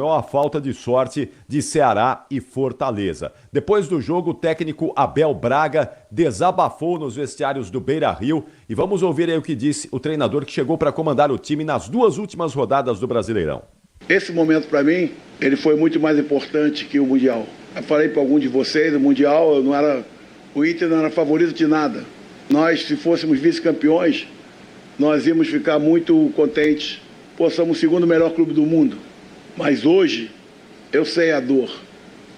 a falta de sorte de Ceará e Fortaleza. Depois do jogo, o técnico Abel Braga desabafou nos vestiários do Beira-Rio e vamos ouvir aí o que disse o treinador que chegou para comandar o time nas 2 últimas rodadas do Brasileirão. Esse momento para mim, ele foi muito mais importante que o Mundial. Eu falei para algum de vocês, o Mundial o Inter não era favorito de nada. Nós, se fôssemos vice-campeões, nós íamos ficar muito contentes. Pô, somos o 2º melhor clube do mundo. Mas hoje, eu sei a dor.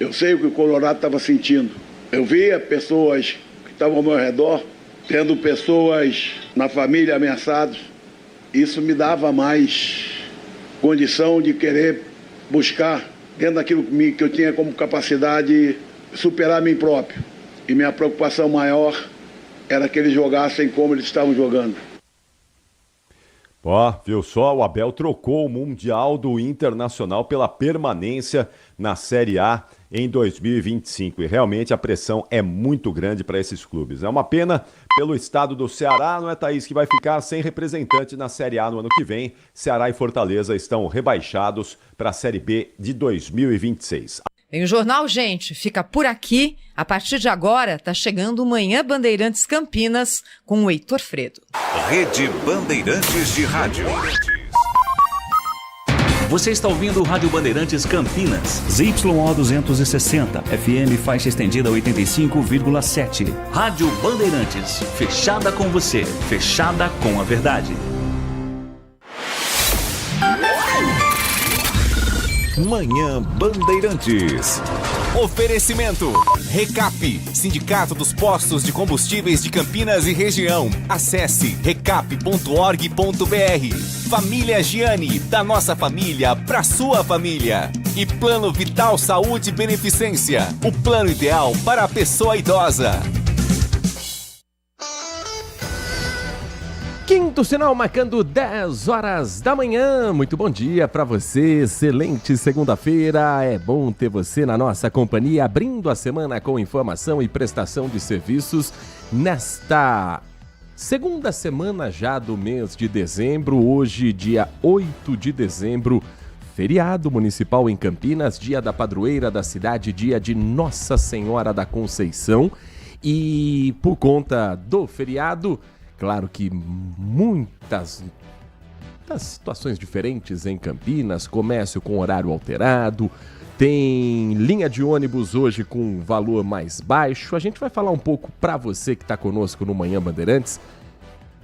Eu sei o que o Colorado estava sentindo. Eu via pessoas que estavam ao meu redor, tendo pessoas na família ameaçadas. Isso me dava mais condição de querer buscar, dentro daquilo que eu tinha como capacidade, superar mim próprio. E minha preocupação maior era que eles jogassem como eles estavam jogando. Viu só, o Abel trocou o Mundial do Internacional pela permanência na Série A em 2025 e realmente a pressão é muito grande para esses clubes. É uma pena pelo estado do Ceará, não é, Thaís, que vai ficar sem representante na Série A no ano que vem. Ceará e Fortaleza estão rebaixados para a Série B de 2026. Bem, o Jornal, gente, fica por aqui. A partir de agora, tá chegando o Manhã Bandeirantes Campinas com o Heitor Fredo. Rede Bandeirantes de Rádio. Você está ouvindo o Rádio Bandeirantes Campinas. ZYO 260, FM faixa estendida 85,7. Rádio Bandeirantes, fechada com você, fechada com a verdade. Manhã Bandeirantes. Oferecimento Recap, Sindicato dos Postos de Combustíveis de Campinas e Região. Acesse recap.org.br. Família Giani, da nossa família pra sua família. E Plano Vital Saúde Beneficência, o plano ideal para a pessoa idosa. Quinto sinal marcando 10 horas da manhã. Muito bom dia para você, excelente segunda-feira. É bom ter você na nossa companhia, abrindo a semana com informação e prestação de serviços nesta segunda semana já do mês de dezembro. Hoje, dia 8 de dezembro, feriado municipal em Campinas, dia da padroeira da cidade, dia de Nossa Senhora da Conceição. E por conta do feriado, claro que muitas situações diferentes em Campinas, comércio com horário alterado, tem linha de ônibus hoje com valor mais baixo. A gente vai falar um pouco para você que está conosco no Manhã Bandeirantes.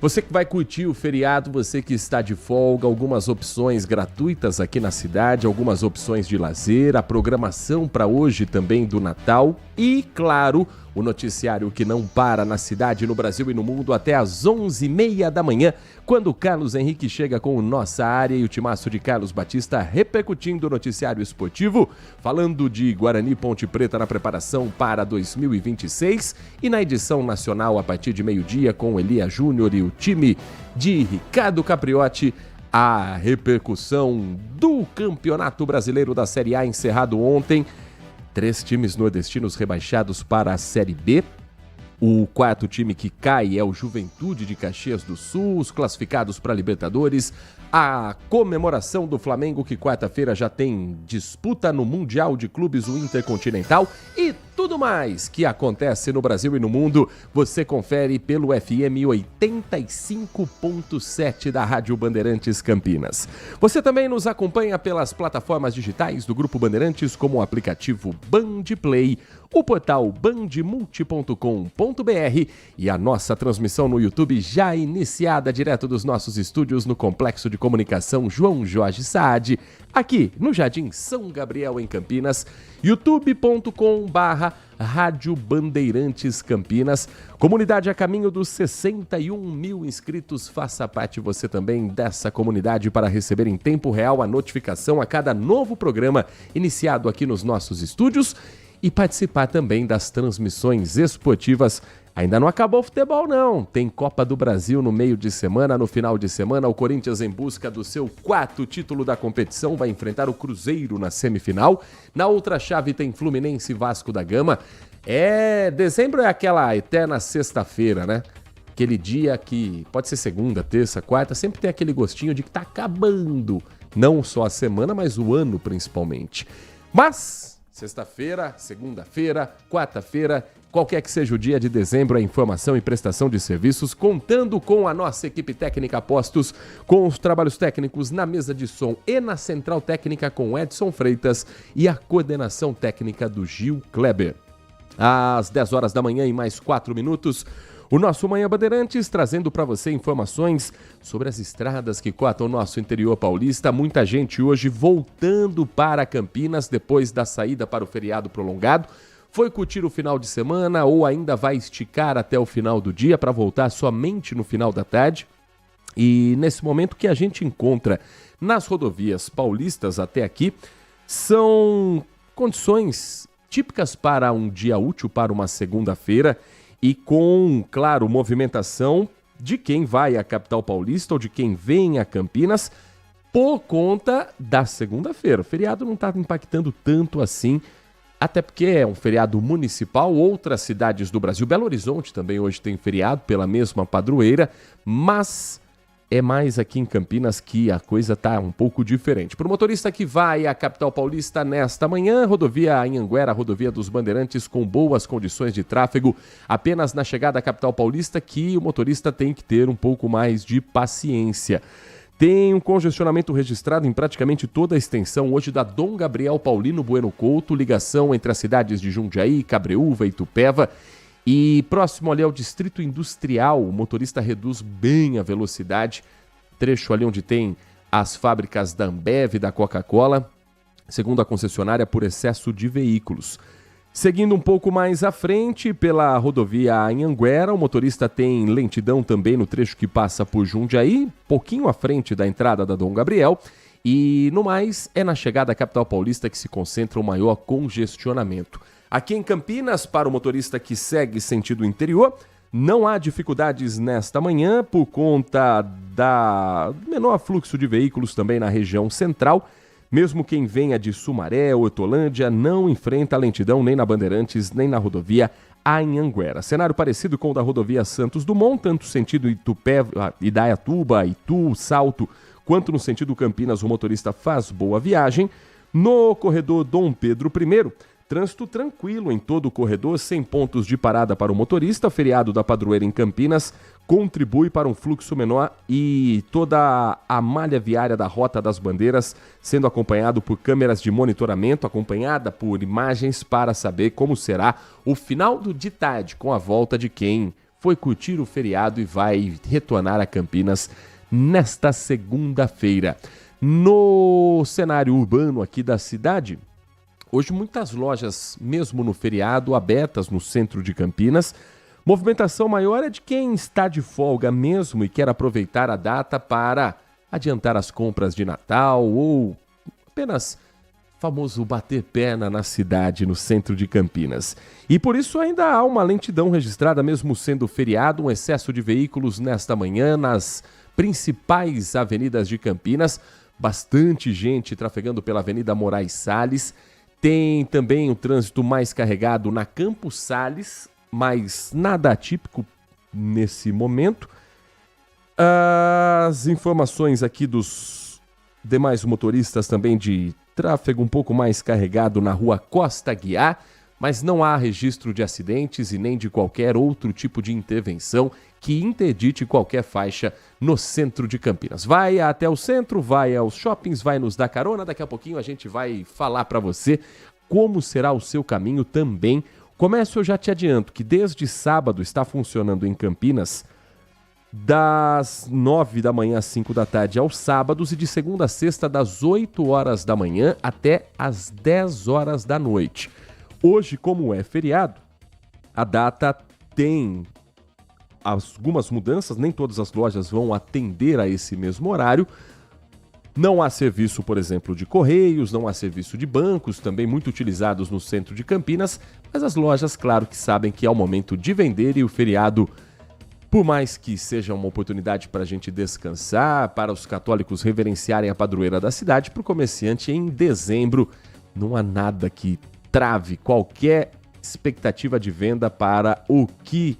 Você que vai curtir o feriado, você que está de folga, algumas opções gratuitas aqui na cidade, algumas opções de lazer, a programação para hoje também do Natal e, claro, o noticiário que não para na cidade, no Brasil e no mundo até às 11h30 da manhã, quando o Carlos Henrique chega com Nossa Área e o timaço de Carlos Batista repercutindo o noticiário esportivo, falando de Guarani Ponte Preta na preparação para 2026 e na edição nacional a partir de meio-dia com Elia Júnior e o time de Ricardo Capriotti, a repercussão do Campeonato Brasileiro da Série A encerrado ontem. 3 times nordestinos rebaixados para a Série B. O 4º time que cai é o Juventude de Caxias do Sul, os classificados para a Libertadores. A comemoração do Flamengo, que quarta-feira já tem disputa no Mundial de Clubes, o Intercontinental. E tudo mais que acontece no Brasil e no mundo, você confere pelo FM 85.7 da Rádio Bandeirantes Campinas. Você também nos acompanha pelas plataformas digitais do Grupo Bandeirantes, como o aplicativo Band Play, o portal bandmulti.com.br e a nossa transmissão no YouTube já iniciada direto dos nossos estúdios no Complexo de Comunicação João Jorge Saad, aqui no Jardim São Gabriel, em Campinas, youtube.com/Rádio Bandeirantes Campinas. Comunidade a caminho dos 61 mil inscritos. Faça parte você também dessa comunidade para receber em tempo real a notificação a cada novo programa iniciado aqui nos nossos estúdios e participar também das transmissões esportivas. Ainda não acabou o futebol, não. Tem Copa do Brasil no meio de semana, no final de semana. O Corinthians, em busca do seu 4º título da competição, vai enfrentar o Cruzeiro na semifinal. Na outra chave tem Fluminense e Vasco da Gama. Dezembro é aquela eterna sexta-feira, né? Aquele dia que pode ser segunda, terça, quarta, sempre tem aquele gostinho de que tá acabando. Não só a semana, mas o ano principalmente. Mas, sexta-feira, segunda-feira, quarta-feira, qualquer que seja o dia de dezembro, é informação e prestação de serviços, contando com a nossa equipe técnica Postos, com os trabalhos técnicos na mesa de som e na central técnica com Edson Freitas e a coordenação técnica do Gil Kleber. Às 10 horas da manhã e mais 4 minutos, o nosso Manhã Bandeirantes trazendo para você informações sobre as estradas que cortam o nosso interior paulista. Muita gente hoje voltando para Campinas depois da saída para o feriado prolongado. Foi curtir o final de semana ou ainda vai esticar até o final do dia para voltar somente no final da tarde. E nesse momento que a gente encontra nas rodovias paulistas até aqui, são condições típicas para um dia útil, para uma segunda-feira, e com, claro, movimentação de quem vai à capital paulista ou de quem vem a Campinas por conta da segunda-feira. O feriado não está impactando tanto assim, até porque é um feriado municipal. Outras cidades do Brasil, Belo Horizonte também hoje tem feriado pela mesma padroeira, mas é mais aqui em Campinas que a coisa está um pouco diferente. Para o motorista que vai à capital paulista nesta manhã, rodovia Anhanguera, rodovia dos Bandeirantes, com boas condições de tráfego, apenas na chegada à capital paulista que o motorista tem que ter um pouco mais de paciência. Tem um congestionamento registrado em praticamente toda a extensão hoje da Dom Gabriel Paulino Bueno Couto, ligação entre as cidades de Jundiaí, Cabreúva e Itupeva. E próximo ali ao Distrito Industrial, o motorista reduz bem a velocidade, trecho ali onde tem as fábricas da Ambev e da Coca-Cola, segundo a concessionária, por excesso de veículos. Seguindo um pouco mais à frente, pela rodovia Anhanguera, o motorista tem lentidão também no trecho que passa por Jundiaí, pouquinho à frente da entrada da Dom Gabriel, e no mais é na chegada à capital paulista que se concentra o maior congestionamento. Aqui em Campinas, para o motorista que segue sentido interior, não há dificuldades nesta manhã por conta da menor fluxo de veículos também na região central. Mesmo quem venha de Sumaré ou Etolândia não enfrenta lentidão nem na Bandeirantes, nem na rodovia Anhanguera. Cenário parecido com o da rodovia Santos Dumont, tanto sentido Indaiatuba, Itu, Salto, quanto no sentido Campinas, o motorista faz boa viagem. No corredor Dom Pedro I, trânsito tranquilo em todo o corredor, sem pontos de parada para o motorista. O feriado da padroeira em Campinas contribui para um fluxo menor e toda a malha viária da Rota das Bandeiras sendo acompanhado por câmeras de monitoramento, acompanhada por imagens para saber como será o final de tarde com a volta de quem foi curtir o feriado e vai retornar a Campinas nesta segunda-feira. No cenário urbano aqui da cidade, hoje muitas lojas, mesmo no feriado, abertas no centro de Campinas. Movimentação maior é de quem está de folga mesmo e quer aproveitar a data para adiantar as compras de Natal ou apenas famoso bater perna na cidade, no centro de Campinas. E por isso ainda há uma lentidão registrada, mesmo sendo feriado, um excesso de veículos nesta manhã nas principais avenidas de Campinas. Bastante gente trafegando pela Avenida Moraes Salles. Tem também o trânsito mais carregado na Campos Salles, mas nada atípico nesse momento. As informações aqui dos demais motoristas também de tráfego um pouco mais carregado na rua Costa Guiar, mas não há registro de acidentes e nem de qualquer outro tipo de intervenção que interdite qualquer faixa no centro de Campinas. Vai até o centro, vai aos shoppings, vai nos dar carona. Daqui a pouquinho a gente vai falar para você como será o seu caminho também. Comércio, eu já te adianto que desde sábado está funcionando em Campinas das 9 da manhã às 5 da tarde aos sábados e de segunda a sexta das 8 horas da manhã até às 10 horas da noite. Hoje, como é feriado, a data tem algumas mudanças, nem todas as lojas vão atender a esse mesmo horário. Não há serviço, por exemplo, de correios, não há serviço de bancos, também muito utilizados no centro de Campinas, mas as lojas, claro que sabem que é o momento de vender e o feriado, por mais que seja uma oportunidade para a gente descansar, para os católicos reverenciarem a padroeira da cidade, para o comerciante em dezembro não há nada que trave qualquer expectativa de venda para o que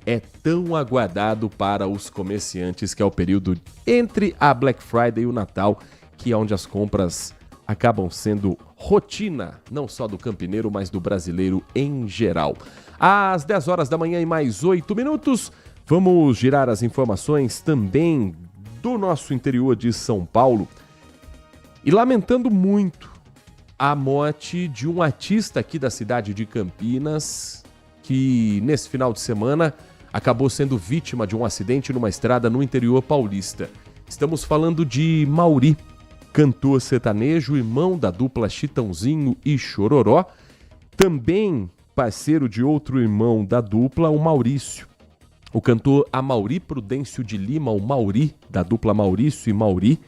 é tão aguardado para os comerciantes, que é o período entre a Black Friday e o Natal, aqui onde as compras acabam sendo rotina, não só do campineiro, mas do brasileiro em geral. Às 10 horas da manhã e mais 8 minutos, vamos girar as informações também do nosso interior de São Paulo. E lamentando muito a morte de um artista aqui da cidade de Campinas, que nesse final de semana acabou sendo vítima de um acidente numa estrada no interior paulista. Estamos falando de Mauri, cantor sertanejo, irmão da dupla Chitãozinho e Chororó, também parceiro de outro irmão da dupla, o Maurício. O cantor Amaury Prudêncio de Lima, o Mauri, da dupla Maurício e Mauri,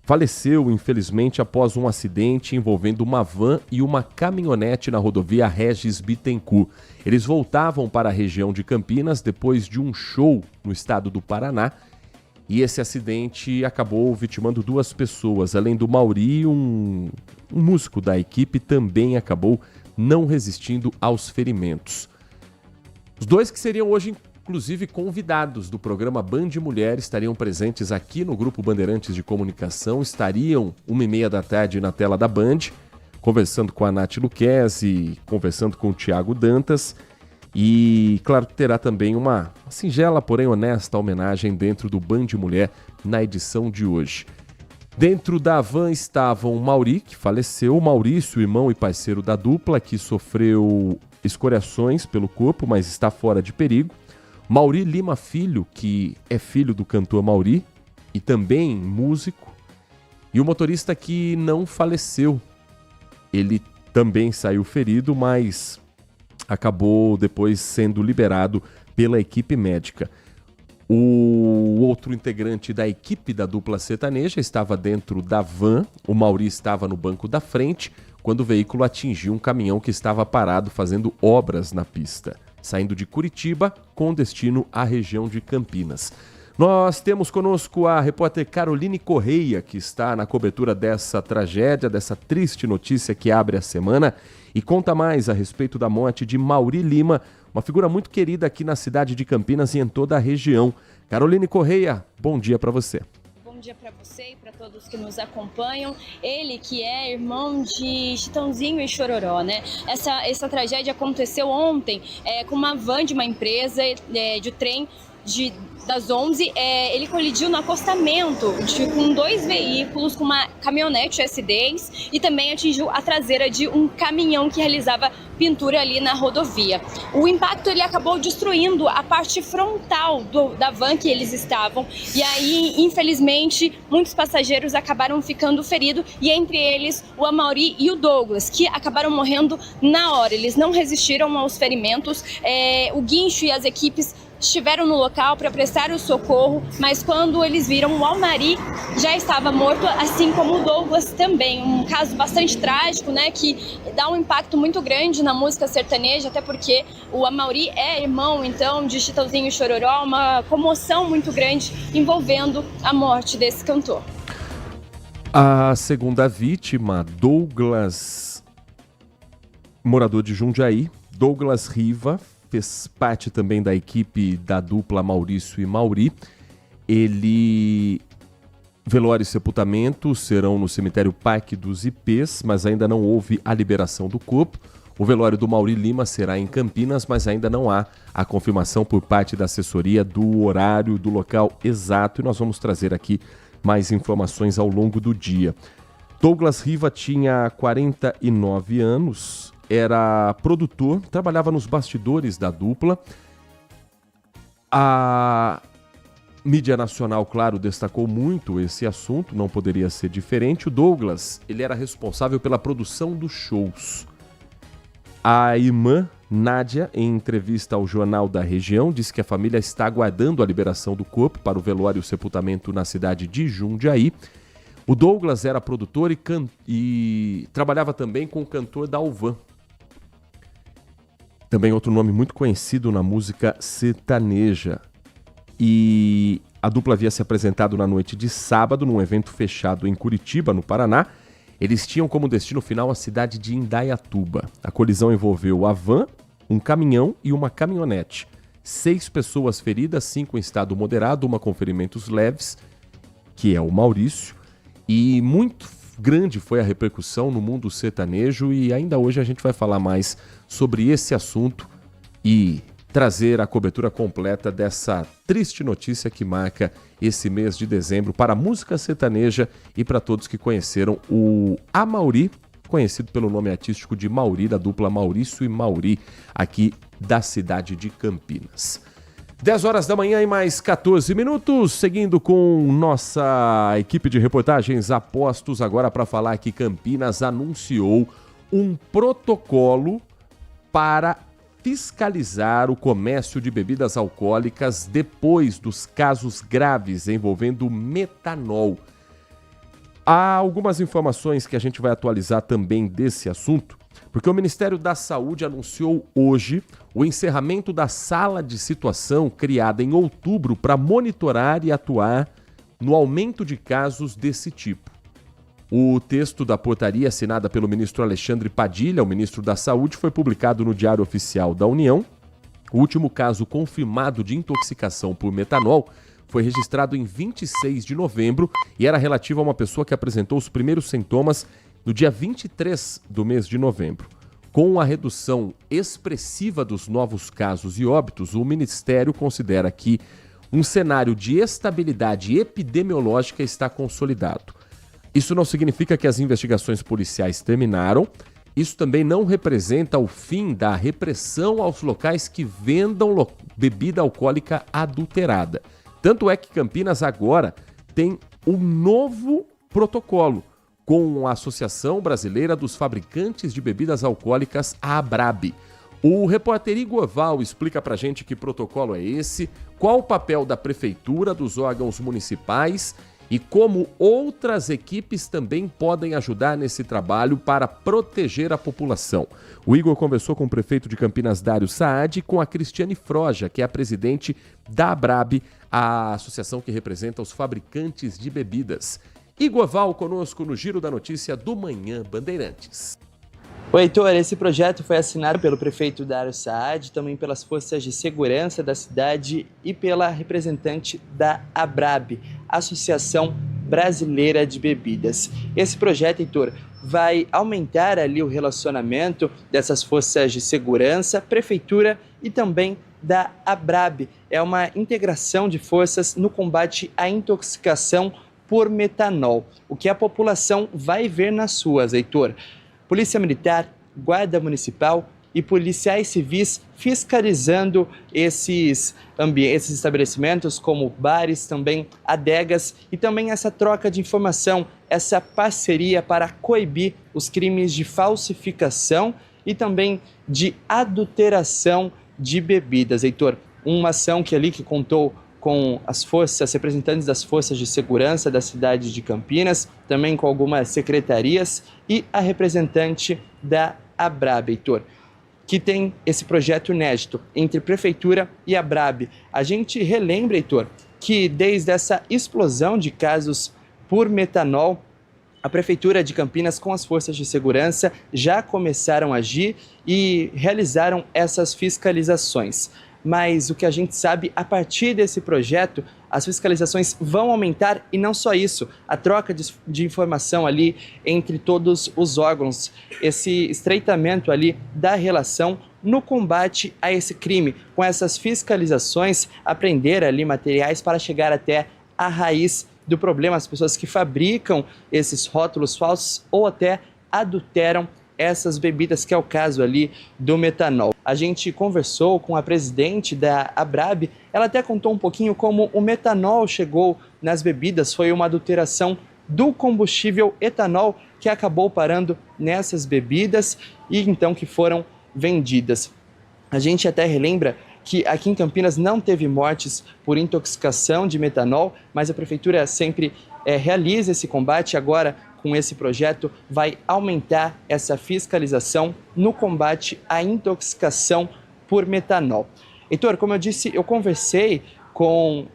faleceu, infelizmente, após um acidente envolvendo uma van e uma caminhonete na rodovia Regis Bittencourt. Eles voltavam para a região de Campinas depois de um show no estado do Paraná, e esse acidente acabou vitimando 2 pessoas. Além do Mauri, um músico da equipe também acabou não resistindo aos ferimentos. Os 2 que seriam hoje, inclusive, convidados do programa Band Mulher, estariam presentes aqui no Grupo Bandeirantes de Comunicação, estariam 1h30 da tarde na tela da Band, conversando com a Nath Luquezzi, conversando com o Thiago Dantas, e, claro, terá também uma singela, porém honesta homenagem dentro do Band Mulher na edição de hoje. Dentro da van estavam o Mauri, que faleceu, o Maurício, irmão e parceiro da dupla, que sofreu escoriações pelo corpo, mas está fora de perigo. Mauri Lima Filho, que é filho do cantor Mauri e também músico. E o motorista que não faleceu. Ele também saiu ferido, mas acabou depois sendo liberado pela equipe médica. O outro integrante da equipe da dupla sertaneja estava dentro da van, o Mauri estava no banco da frente, quando o veículo atingiu um caminhão que estava parado fazendo obras na pista, saindo de Curitiba com destino à região de Campinas. Nós temos conosco a repórter Caroline Correia, que está na cobertura dessa tragédia, dessa triste notícia que abre a semana e conta mais a respeito da morte de Mauri Lima, uma figura muito querida aqui na cidade de Campinas e em toda a região. Caroline Correia, bom dia para você. Bom dia para você e para todos que nos acompanham. Ele que é irmão de Chitãozinho e Chororó, né? Essa tragédia aconteceu ontem com uma van de uma empresa de trem das 11, ele colidiu no acostamento com 2 veículos, com uma caminhonete S10 e também atingiu a traseira de um caminhão que realizava pintura ali na rodovia. O impacto ele acabou destruindo a parte frontal da van que eles estavam e aí, infelizmente, muitos passageiros acabaram ficando feridos e entre eles o Amaury e o Douglas, que acabaram morrendo na hora. Eles não resistiram aos ferimentos. O guincho e as equipes estiveram no local para prestar o socorro, mas quando eles viram o Amaury já estava morto, assim como o Douglas também. Um caso bastante trágico, né, que dá um impacto muito grande na música sertaneja, até porque o Amaury é irmão, então, de Chitãozinho e Chororó, uma comoção muito grande envolvendo a morte desse cantor. A segunda vítima, Douglas, morador de Jundiaí, Douglas Riva, fez parte também da equipe da dupla Maurício e Mauri. Velório e sepultamento serão no cemitério Parque dos Ipês, mas ainda não houve a liberação do corpo. O velório do Mauri Lima será em Campinas, mas ainda não há a confirmação por parte da assessoria do horário, do local exato, e nós vamos trazer aqui mais informações ao longo do dia. Douglas Riva tinha 49 anos, era produtor, trabalhava nos bastidores da dupla. A mídia nacional, claro, destacou muito esse assunto, não poderia ser diferente. O Douglas, ele era responsável pela produção dos shows. A irmã Nádia, em entrevista ao Jornal da Região, disse que a família está aguardando a liberação do corpo para o velório e o sepultamento na cidade de Jundiaí. O Douglas era produtor e trabalhava também com o cantor Dalvan. Também outro nome muito conhecido na música sertaneja. E a dupla havia se apresentado na noite de sábado num evento fechado em Curitiba, no Paraná. Eles tinham como destino final a cidade de Indaiatuba. A colisão envolveu a van, um caminhão e uma caminhonete. 6 pessoas feridas, 5 em estado moderado, uma com ferimentos leves, que é o Maurício. e muito grande foi a repercussão no mundo sertanejo e ainda hoje a gente vai falar mais sobre esse assunto e trazer a cobertura completa dessa triste notícia que marca esse mês de dezembro para a música sertaneja e para todos que conheceram o Amaury, conhecido pelo nome artístico de Mauri, da dupla Maurício e Mauri, aqui da cidade de Campinas. 10 horas da manhã e mais 14 minutos, seguindo com nossa equipe de reportagens a postos, agora para falar que Campinas anunciou um protocolo para fiscalizar o comércio de bebidas alcoólicas depois dos casos graves envolvendo metanol. Há algumas informações que a gente vai atualizar também desse assunto, porque o Ministério da Saúde anunciou hoje o encerramento da sala de situação criada em outubro para monitorar e atuar no aumento de casos desse tipo. O texto da portaria assinada pelo ministro Alexandre Padilha, o ministro da Saúde, foi publicado no Diário Oficial da União. O último caso confirmado de intoxicação por metanol foi registrado em 26 de novembro e era relativo a uma pessoa que apresentou os primeiros sintomas no dia 23 do mês de novembro. Com a redução expressiva dos novos casos e óbitos, o Ministério considera que um cenário de estabilidade epidemiológica está consolidado. Isso não significa que as investigações policiais terminaram. Isso também não representa o fim da repressão aos locais que vendam bebida alcoólica adulterada. Tanto é que Campinas agora tem um novo protocolo com a Associação Brasileira dos Fabricantes de Bebidas Alcoólicas, a ABRAB. O repórter Igor Val explica pra gente que protocolo é esse, qual o papel da prefeitura, dos órgãos municipais e como outras equipes também podem ajudar nesse trabalho para proteger a população. O Igor conversou com o prefeito de Campinas, Dário Saad, e com a Cristiane Froja, que é a presidente da ABRAB, a associação que representa os fabricantes de bebidas. Igor Val conosco no Giro da Notícia do Manhã Bandeirantes. Oi, Heitor, esse projeto foi assinado pelo prefeito Dário Saad, também pelas forças de segurança da cidade e pela representante da ABRAB, Associação Brasileira de Bebidas. Esse projeto, Heitor, vai aumentar ali o relacionamento dessas forças de segurança, prefeitura e também da ABRAB. É uma integração de forças no combate à intoxicação por metanol, o que a população vai ver nas ruas, Heitor. Polícia Militar, Guarda Municipal e policiais civis fiscalizando esses estabelecimentos como bares, também adegas e também essa troca de informação, essa parceria para coibir os crimes de falsificação e também de adulteração de bebidas, Heitor. Uma ação que contou com as representantes das forças de segurança da cidade de Campinas, também com algumas secretarias e a representante da ABRAB, Heitor, que tem esse projeto inédito entre prefeitura e ABRAB. A gente relembra, Heitor, que desde essa explosão de casos por metanol, a prefeitura de Campinas com as forças de segurança já começaram a agir e realizaram essas fiscalizações. Mas o que a gente sabe, a partir desse projeto, as fiscalizações vão aumentar e não só isso, a troca de informação ali entre todos os órgãos, esse estreitamento ali da relação no combate a esse crime, com essas fiscalizações, aprender ali materiais para chegar até a raiz do problema, as pessoas que fabricam esses rótulos falsos ou até adulteram essas bebidas, que é o caso ali do metanol. A gente conversou com a presidente da ABRAB, ela até contou um pouquinho como o metanol chegou nas bebidas, foi uma adulteração do combustível etanol que acabou parando nessas bebidas e então que foram vendidas. A gente até relembra que aqui em Campinas não teve mortes por intoxicação de metanol, mas a prefeitura sempre realiza esse combate. Agora, com esse projeto, vai aumentar essa fiscalização no combate à intoxicação por metanol. Heitor, como eu disse, eu conversei com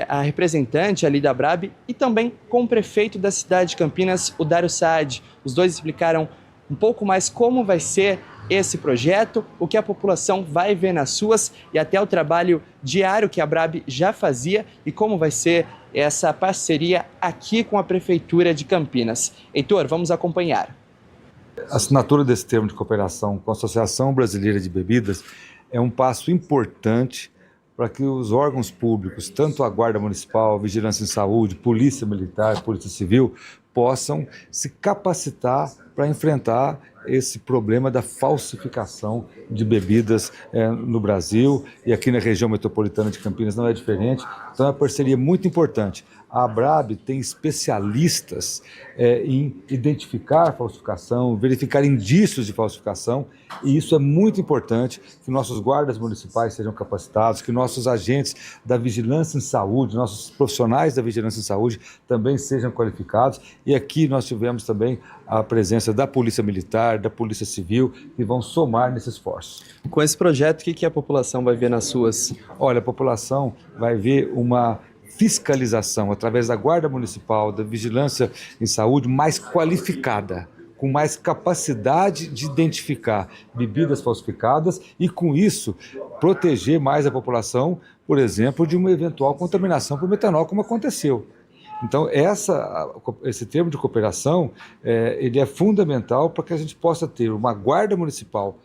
a representante ali da ABRAB e também com o prefeito da cidade de Campinas, o Dário Saad. Os dois explicaram um pouco mais como vai ser esse projeto, o que a população vai ver nas ruas e até o trabalho diário que a ABRAB já fazia e como vai ser essa parceria aqui com a Prefeitura de Campinas. Heitor, vamos acompanhar. A assinatura desse termo de cooperação com a Associação Brasileira de Bebidas é um passo importante para que os órgãos públicos, tanto a Guarda Municipal, Vigilância em Saúde, Polícia Militar, Polícia Civil, possam se capacitar para enfrentar esse problema da falsificação de bebidas no Brasil, e aqui na região metropolitana de Campinas não é diferente. Então é uma parceria muito importante. A ABRAB tem especialistas em identificar falsificação, verificar indícios de falsificação, e isso é muito importante, que nossos guardas municipais sejam capacitados, que nossos agentes da vigilância em saúde, nossos profissionais da vigilância em saúde também sejam qualificados. E aqui nós tivemos também a presença da Polícia Militar, da Polícia Civil, que vão somar nesse esforço. Com esse projeto, o que a população vai ver nas ruas? Olha, a população vai ver uma fiscalização através da Guarda Municipal, da Vigilância em Saúde mais qualificada, com mais capacidade de identificar bebidas falsificadas e, com isso, proteger mais a população, por exemplo, de uma eventual contaminação por metanol, como aconteceu. Então, esse termo de cooperação ele é fundamental para que a gente possa ter uma Guarda Municipal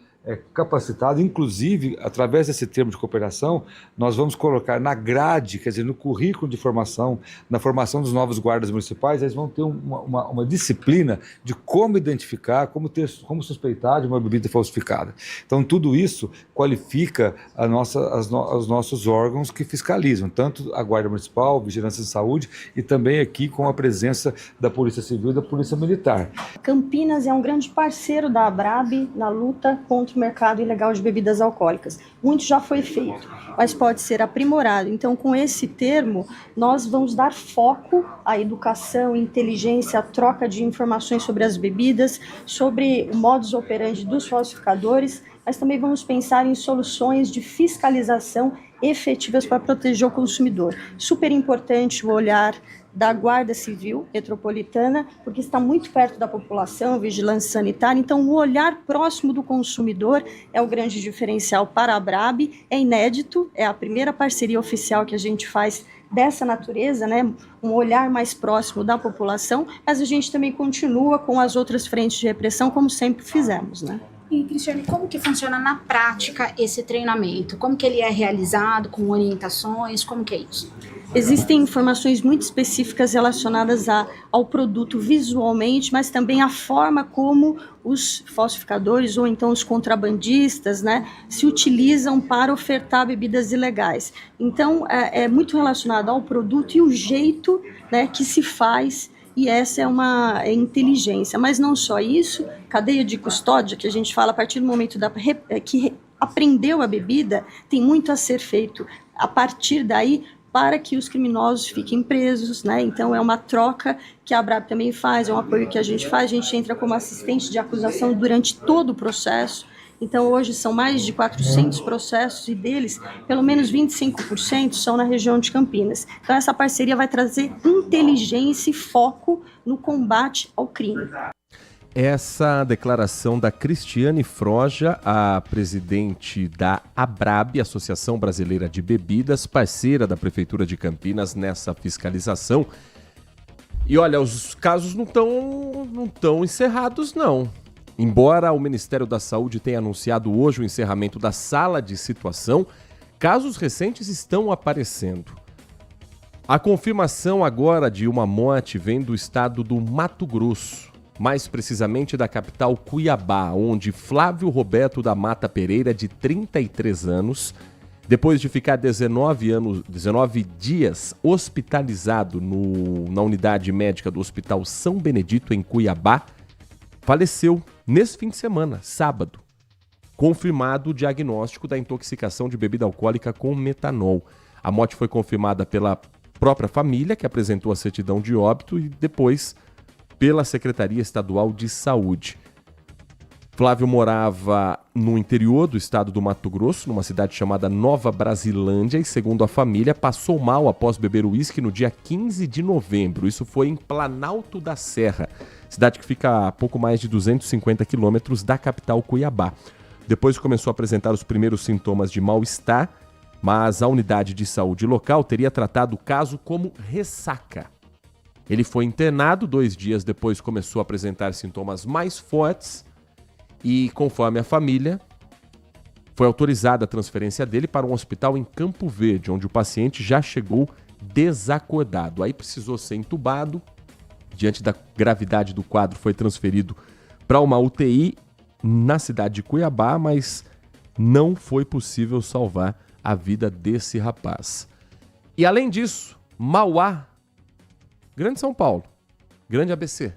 capacitado, inclusive, através desse termo de cooperação, nós vamos colocar na grade, quer dizer, no currículo de formação, na formação dos novos guardas municipais, eles vão ter uma disciplina de como identificar, como suspeitar de uma bebida falsificada. Então, tudo isso qualifica os nossos órgãos que fiscalizam, tanto a Guarda Municipal, Vigilância em Saúde, e também aqui com a presença da Polícia Civil e da Polícia Militar. Campinas é um grande parceiro da ABRAB na luta contra o mercado ilegal de bebidas alcoólicas. Muito já foi feito, mas pode ser aprimorado. Então, com esse termo, nós vamos dar foco à educação, inteligência, à troca de informações sobre as bebidas, sobre o modus operandi dos falsificadores, mas também vamos pensar em soluções de fiscalização efetivas para proteger o consumidor. Super importante o olhar da Guarda Civil Metropolitana, porque está muito perto da população, vigilância sanitária, então o olhar próximo do consumidor é o grande diferencial para a ABRAB, é inédito, é a primeira parceria oficial que a gente faz dessa natureza, né? Um olhar mais próximo da população, mas a gente também continua com as outras frentes de repressão, como sempre fizemos, né? E, Cristiane, como que funciona na prática esse treinamento? Como que ele é realizado, com orientações, como que é isso? Existem informações muito específicas relacionadas ao produto visualmente, mas também a forma como os falsificadores ou então os contrabandistas, né, se utilizam para ofertar bebidas ilegais. Então, é muito relacionado ao produto e o jeito, né, que se faz. E essa é uma inteligência, mas não só isso, cadeia de custódia, que a gente fala a partir do momento que apreendeu a bebida, tem muito a ser feito a partir daí para que os criminosos fiquem presos, né? Então é uma troca que a ABRAB também faz, é um apoio que a gente faz, a gente entra como assistente de acusação durante todo o processo. Então, hoje são mais de 400 processos e deles, pelo menos 25% são na região de Campinas. Então, essa parceria vai trazer inteligência e foco no combate ao crime. Essa declaração da Cristiane Froja, a presidente da ABRAB, Associação Brasileira de Bebidas, parceira da Prefeitura de Campinas nessa fiscalização. E olha, os casos não estão encerrados, não. Embora o Ministério da Saúde tenha anunciado hoje o encerramento da sala de situação, casos recentes estão aparecendo. A confirmação agora de uma morte vem do estado do Mato Grosso, mais precisamente da capital Cuiabá, onde Flávio Roberto da Mata Pereira, de 33 anos, depois de ficar 19 dias hospitalizado na unidade médica do Hospital São Benedito, em Cuiabá, faleceu nesse fim de semana, sábado. Confirmado o diagnóstico da intoxicação de bebida alcoólica com metanol. A morte foi confirmada pela própria família, que apresentou a certidão de óbito, e depois pela Secretaria Estadual de Saúde. Flávio morava no interior do estado do Mato Grosso, numa cidade chamada Nova Brasilândia, e, segundo a família, passou mal após beber uísque no dia 15 de novembro. Isso foi em Planalto da Serra, cidade que fica a pouco mais de 250 quilômetros da capital Cuiabá. Depois começou a apresentar os primeiros sintomas de mal-estar, mas a unidade de saúde local teria tratado o caso como ressaca. Ele foi internado, 2 dias depois começou a apresentar sintomas mais fortes e, conforme a família, foi autorizada a transferência dele para um hospital em Campo Verde, onde o paciente já chegou desacordado. Aí precisou ser entubado. Diante da gravidade do quadro, foi transferido para uma UTI na cidade de Cuiabá, mas não foi possível salvar a vida desse rapaz. E além disso, Mauá, Grande São Paulo, Grande ABC,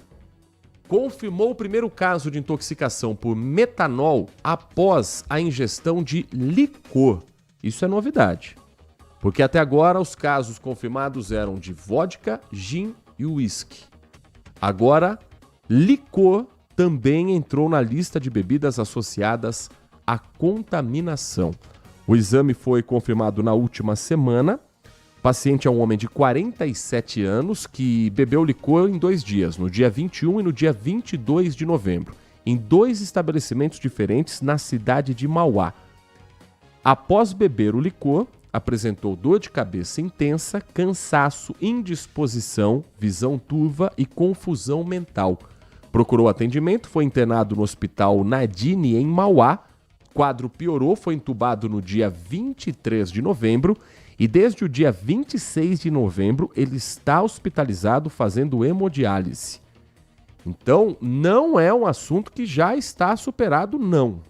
confirmou o primeiro caso de intoxicação por metanol após a ingestão de licor. Isso é novidade, porque até agora os casos confirmados eram de vodka, gin e uísque. Agora, licor também entrou na lista de bebidas associadas à contaminação. O exame foi confirmado na última semana. O paciente é um homem de 47 anos que bebeu licor em 2 dias, no dia 21 e no dia 22 de novembro, em 2 estabelecimentos diferentes na cidade de Mauá. Após beber o licor, apresentou dor de cabeça intensa, cansaço, indisposição, visão turva e confusão mental. Procurou atendimento, foi internado no Hospital Nadine, em Mauá. O quadro piorou, foi entubado no dia 23 de novembro e desde o dia 26 de novembro ele está hospitalizado fazendo hemodiálise. Então, não é um assunto que já está superado, não.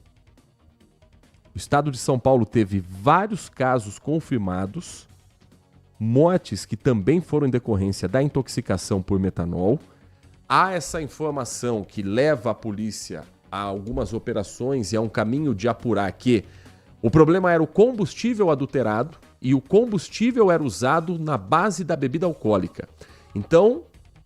O estado de São Paulo teve vários casos confirmados, mortes que também foram em decorrência da intoxicação por metanol. Há essa informação que leva a polícia a algumas operações e a um caminho de apurar que o problema era o combustível adulterado e o combustível era usado na base da bebida alcoólica. Então,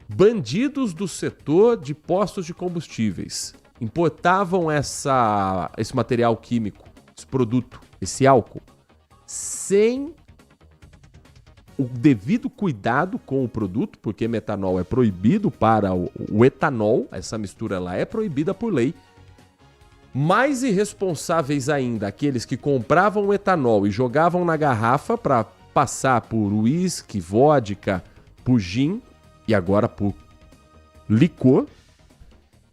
bandidos do setor de postos de combustíveis importavam esse material químico, esse produto, esse álcool, sem o devido cuidado com o produto, porque metanol é proibido para o etanol, essa mistura lá é proibida por lei. Mais irresponsáveis ainda, aqueles que compravam o etanol e jogavam na garrafa para passar por uísque, vodka, por gin e agora por licor.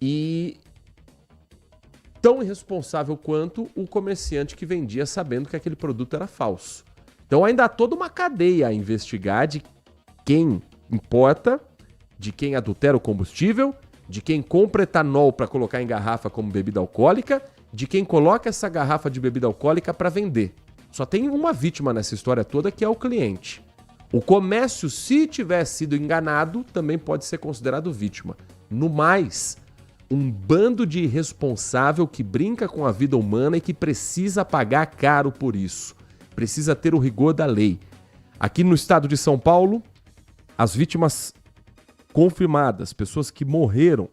E tão irresponsável quanto o comerciante que vendia sabendo que aquele produto era falso. Então ainda há toda uma cadeia a investigar de quem importa, de quem adultera o combustível, de quem compra etanol para colocar em garrafa como bebida alcoólica, de quem coloca essa garrafa de bebida alcoólica para vender. Só tem uma vítima nessa história toda, que é o cliente. O comércio, se tiver sido enganado, também pode ser considerado vítima. No mais, um bando de irresponsável que brinca com a vida humana e que precisa pagar caro por isso. Precisa ter o rigor da lei. Aqui no estado de São Paulo, as vítimas confirmadas, pessoas que morreram,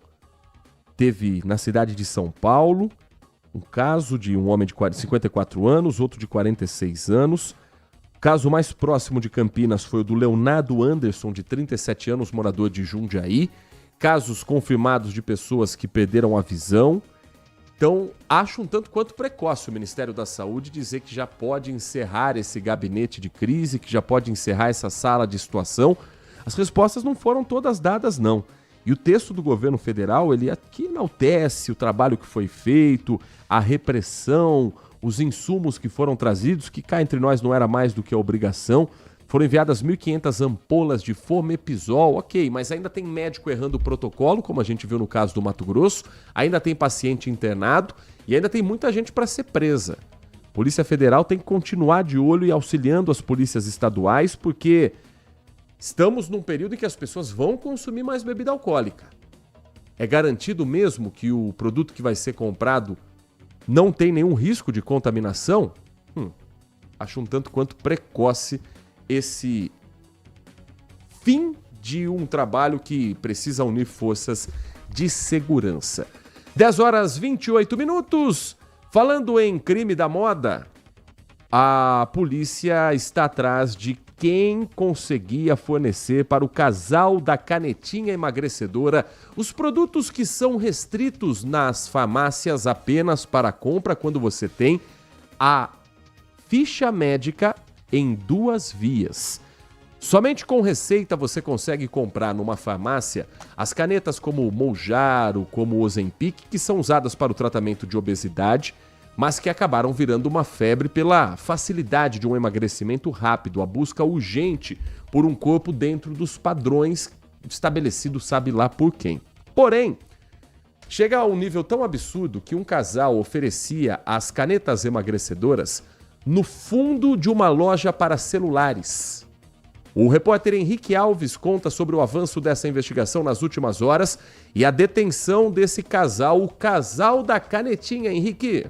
teve na cidade de São Paulo um caso de um homem de 54 anos, outro de 46 anos. O caso mais próximo de Campinas foi o do Leonardo Anderson, de 37 anos, morador de Jundiaí. Casos confirmados de pessoas que perderam a visão. Então, acho um tanto quanto precoce o Ministério da Saúde dizer que já pode encerrar esse gabinete de crise, que já pode encerrar essa sala de situação. As respostas não foram todas dadas, não. E o texto do governo federal, ele aqui enaltece o trabalho que foi feito, a repressão, os insumos que foram trazidos, que cá entre nós não era mais do que a obrigação. Foram enviadas 1.500 ampolas de Fomepizol, ok, mas ainda tem médico errando o protocolo, como a gente viu no caso do Mato Grosso, ainda tem paciente internado e ainda tem muita gente para ser presa. A Polícia Federal tem que continuar de olho e auxiliando as polícias estaduais, porque estamos num período em que as pessoas vão consumir mais bebida alcoólica. É garantido mesmo que o produto que vai ser comprado não tem nenhum risco de contaminação? Acho um tanto quanto precoce esse fim de um trabalho que precisa unir forças de segurança. 10h28. Falando em crime da moda, a polícia está atrás de quem conseguia fornecer para o casal da canetinha emagrecedora os produtos que são restritos nas farmácias apenas para compra quando você tem a ficha médica em 2 vias. Somente com receita você consegue comprar numa farmácia as canetas como o Mounjaro, como o Ozempic, que são usadas para o tratamento de obesidade, mas que acabaram virando uma febre pela facilidade de um emagrecimento rápido, a busca urgente por um corpo dentro dos padrões estabelecidos sabe lá por quem. Porém, chega a um nível tão absurdo que um casal oferecia as canetas emagrecedoras no fundo de uma loja para celulares. O repórter Henrique Alves conta sobre o avanço dessa investigação nas últimas horas e a detenção desse casal, o casal da canetinha. Henrique.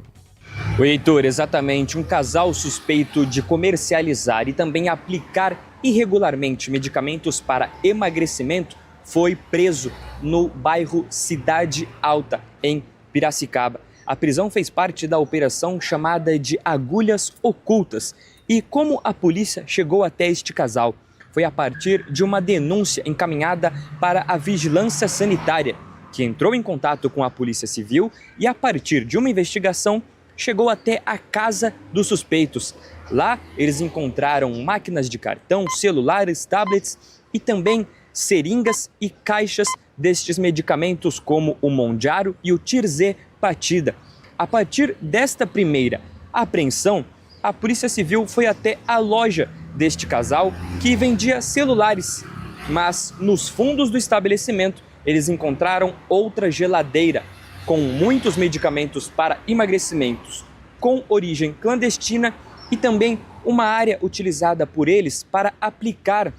Oi, Heitor, exatamente. Um casal suspeito de comercializar e também aplicar irregularmente medicamentos para emagrecimento foi preso no bairro Cidade Alta, em Piracicaba. A prisão fez parte da operação chamada de Agulhas Ocultas. E como a polícia chegou até este casal? Foi a partir de uma denúncia encaminhada para a Vigilância Sanitária, que entrou em contato com a Polícia Civil e, a partir de uma investigação, chegou até a casa dos suspeitos. Lá, eles encontraram máquinas de cartão, celulares, tablets e também seringas e caixas destes medicamentos como o Mounjaro e o Tirzepatida. A partir desta primeira apreensão, a Polícia Civil foi até a loja deste casal que vendia celulares, mas nos fundos do estabelecimento eles encontraram outra geladeira com muitos medicamentos para emagrecimentos com origem clandestina e também uma área utilizada por eles para aplicar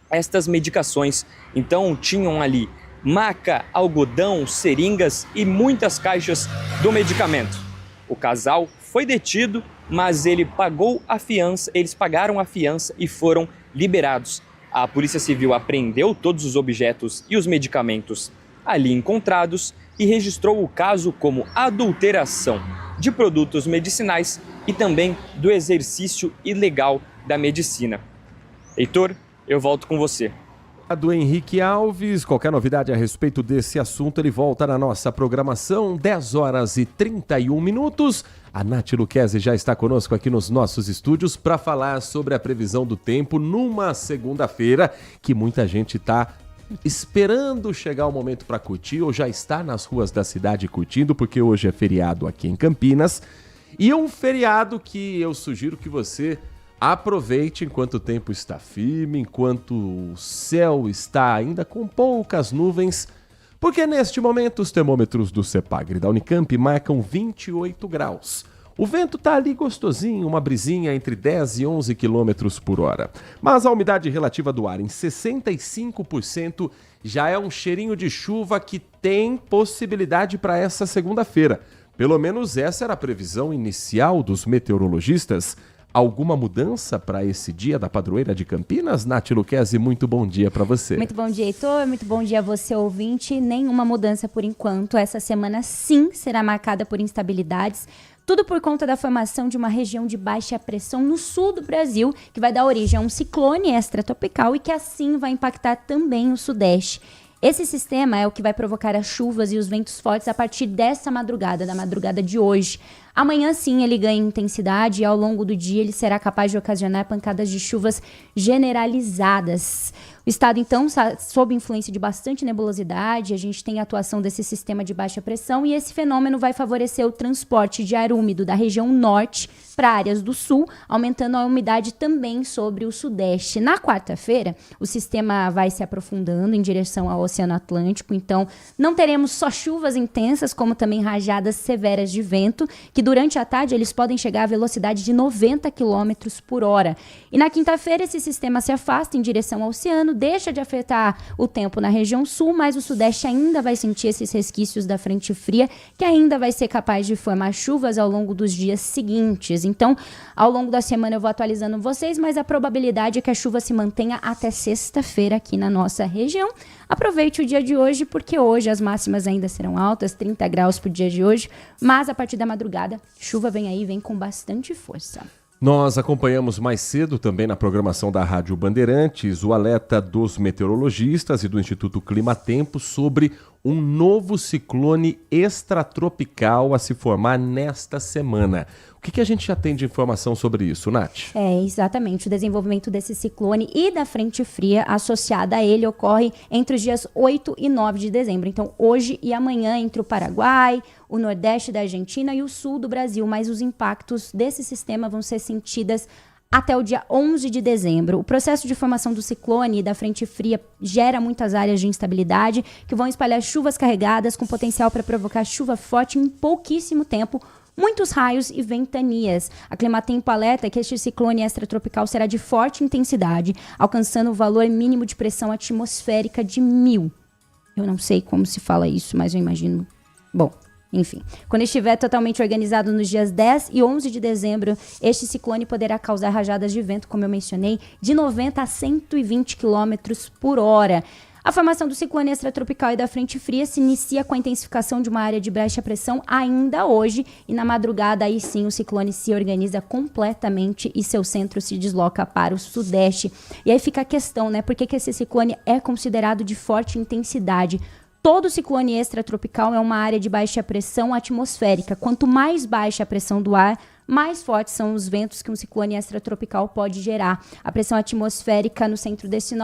estas medicações. Então tinham ali maca, algodão, seringas e muitas caixas do medicamento. O casal foi detido, mas eles pagaram a fiança e foram liberados. A Polícia Civil apreendeu todos os objetos e os medicamentos ali encontrados e registrou o caso como adulteração de produtos medicinais e também do exercício ilegal da medicina. Heitor, eu volto com você. Do Henrique Alves, qualquer novidade a respeito desse assunto, ele volta na nossa programação, 10 horas e 31 minutos. A Nath Luquezzi já está conosco aqui nos nossos estúdios para falar sobre a previsão do tempo numa segunda-feira que muita gente está esperando chegar o momento para curtir ou já está nas ruas da cidade curtindo, porque hoje é feriado aqui em Campinas. E um feriado que eu sugiro que você aproveite enquanto o tempo está firme, enquanto o céu está ainda com poucas nuvens, porque neste momento os termômetros do CEPAGRE da Unicamp marcam 28 graus. O vento está ali gostosinho, uma brisinha entre 10 e 11 km por hora. Mas a umidade relativa do ar em 65% já é um cheirinho de chuva que tem possibilidade para essa segunda-feira. Pelo menos essa era a previsão inicial dos meteorologistas. Alguma mudança para esse dia da padroeira de Campinas? Nath Luquezzi, muito bom dia para você. Muito bom dia, Heitor. Muito bom dia a você, ouvinte. Nenhuma mudança por enquanto. Essa semana, sim, será marcada por instabilidades. Tudo por conta da formação de uma região de baixa pressão no sul do Brasil, que vai dar origem a um ciclone extratropical e que assim vai impactar também o sudeste. Esse sistema é o que vai provocar as chuvas e os ventos fortes a partir dessa madrugada, da madrugada de hoje. Amanhã, sim, ele ganha intensidade e ao longo do dia ele será capaz de ocasionar pancadas de chuvas generalizadas. O estado, então, sob influência de bastante nebulosidade, a gente tem a atuação desse sistema de baixa pressão e esse fenômeno vai favorecer o transporte de ar úmido da região norte para áreas do sul, aumentando a umidade também sobre o sudeste. Na quarta-feira, o sistema vai se aprofundando em direção ao Oceano Atlântico, então não teremos só chuvas intensas, como também rajadas severas de vento, que durante a tarde eles podem chegar a velocidade de 90 km por hora. E na quinta-feira, esse sistema se afasta em direção ao oceano, deixa de afetar o tempo na região sul, mas o sudeste ainda vai sentir esses resquícios da frente fria, que ainda vai ser capaz de formar chuvas ao longo dos dias seguintes. Então, ao longo da semana eu vou atualizando vocês, mas a probabilidade é que a chuva se mantenha até sexta-feira aqui na nossa região. Aproveite o dia de hoje, porque hoje as máximas ainda serão altas, 30 graus para o dia de hoje, mas a partir da madrugada, chuva vem aí, vem com bastante força. Nós acompanhamos mais cedo também na programação da Rádio Bandeirantes o alerta dos meteorologistas e do Instituto Climatempo sobre um novo ciclone extratropical a se formar nesta semana. O que a gente já tem de informação sobre isso, Nath? Exatamente. O desenvolvimento desse ciclone e da frente fria associada a ele ocorre entre os dias 8 e 9 de dezembro. Então, hoje e amanhã, entre o Paraguai, o Nordeste da Argentina e o Sul do Brasil. Mas os impactos desse sistema vão ser sentidos até o dia 11 de dezembro. O processo de formação do ciclone e da frente fria gera muitas áreas de instabilidade que vão espalhar chuvas carregadas com potencial para provocar chuva forte em pouquíssimo tempo, muitos raios e ventanias. A Climatempo alerta que este ciclone extratropical será de forte intensidade, alcançando o valor mínimo de pressão atmosférica de 1000. Eu não sei como se fala isso, mas eu imagino... Bom, enfim. Quando estiver totalmente organizado nos dias 10 e 11 de dezembro, este ciclone poderá causar rajadas de vento, como eu mencionei, de 90 a 120 km por hora. A formação do ciclone extratropical e da frente fria se inicia com a intensificação de uma área de baixa pressão ainda hoje e na madrugada aí sim o ciclone se organiza completamente e seu centro se desloca para o sudeste. E aí fica a questão, né? Por que esse ciclone é considerado de forte intensidade? Todo ciclone extratropical é uma área de baixa pressão atmosférica. Quanto mais baixa a pressão do ar, mais fortes são os ventos que um ciclone extratropical pode gerar. A pressão atmosférica no centro desse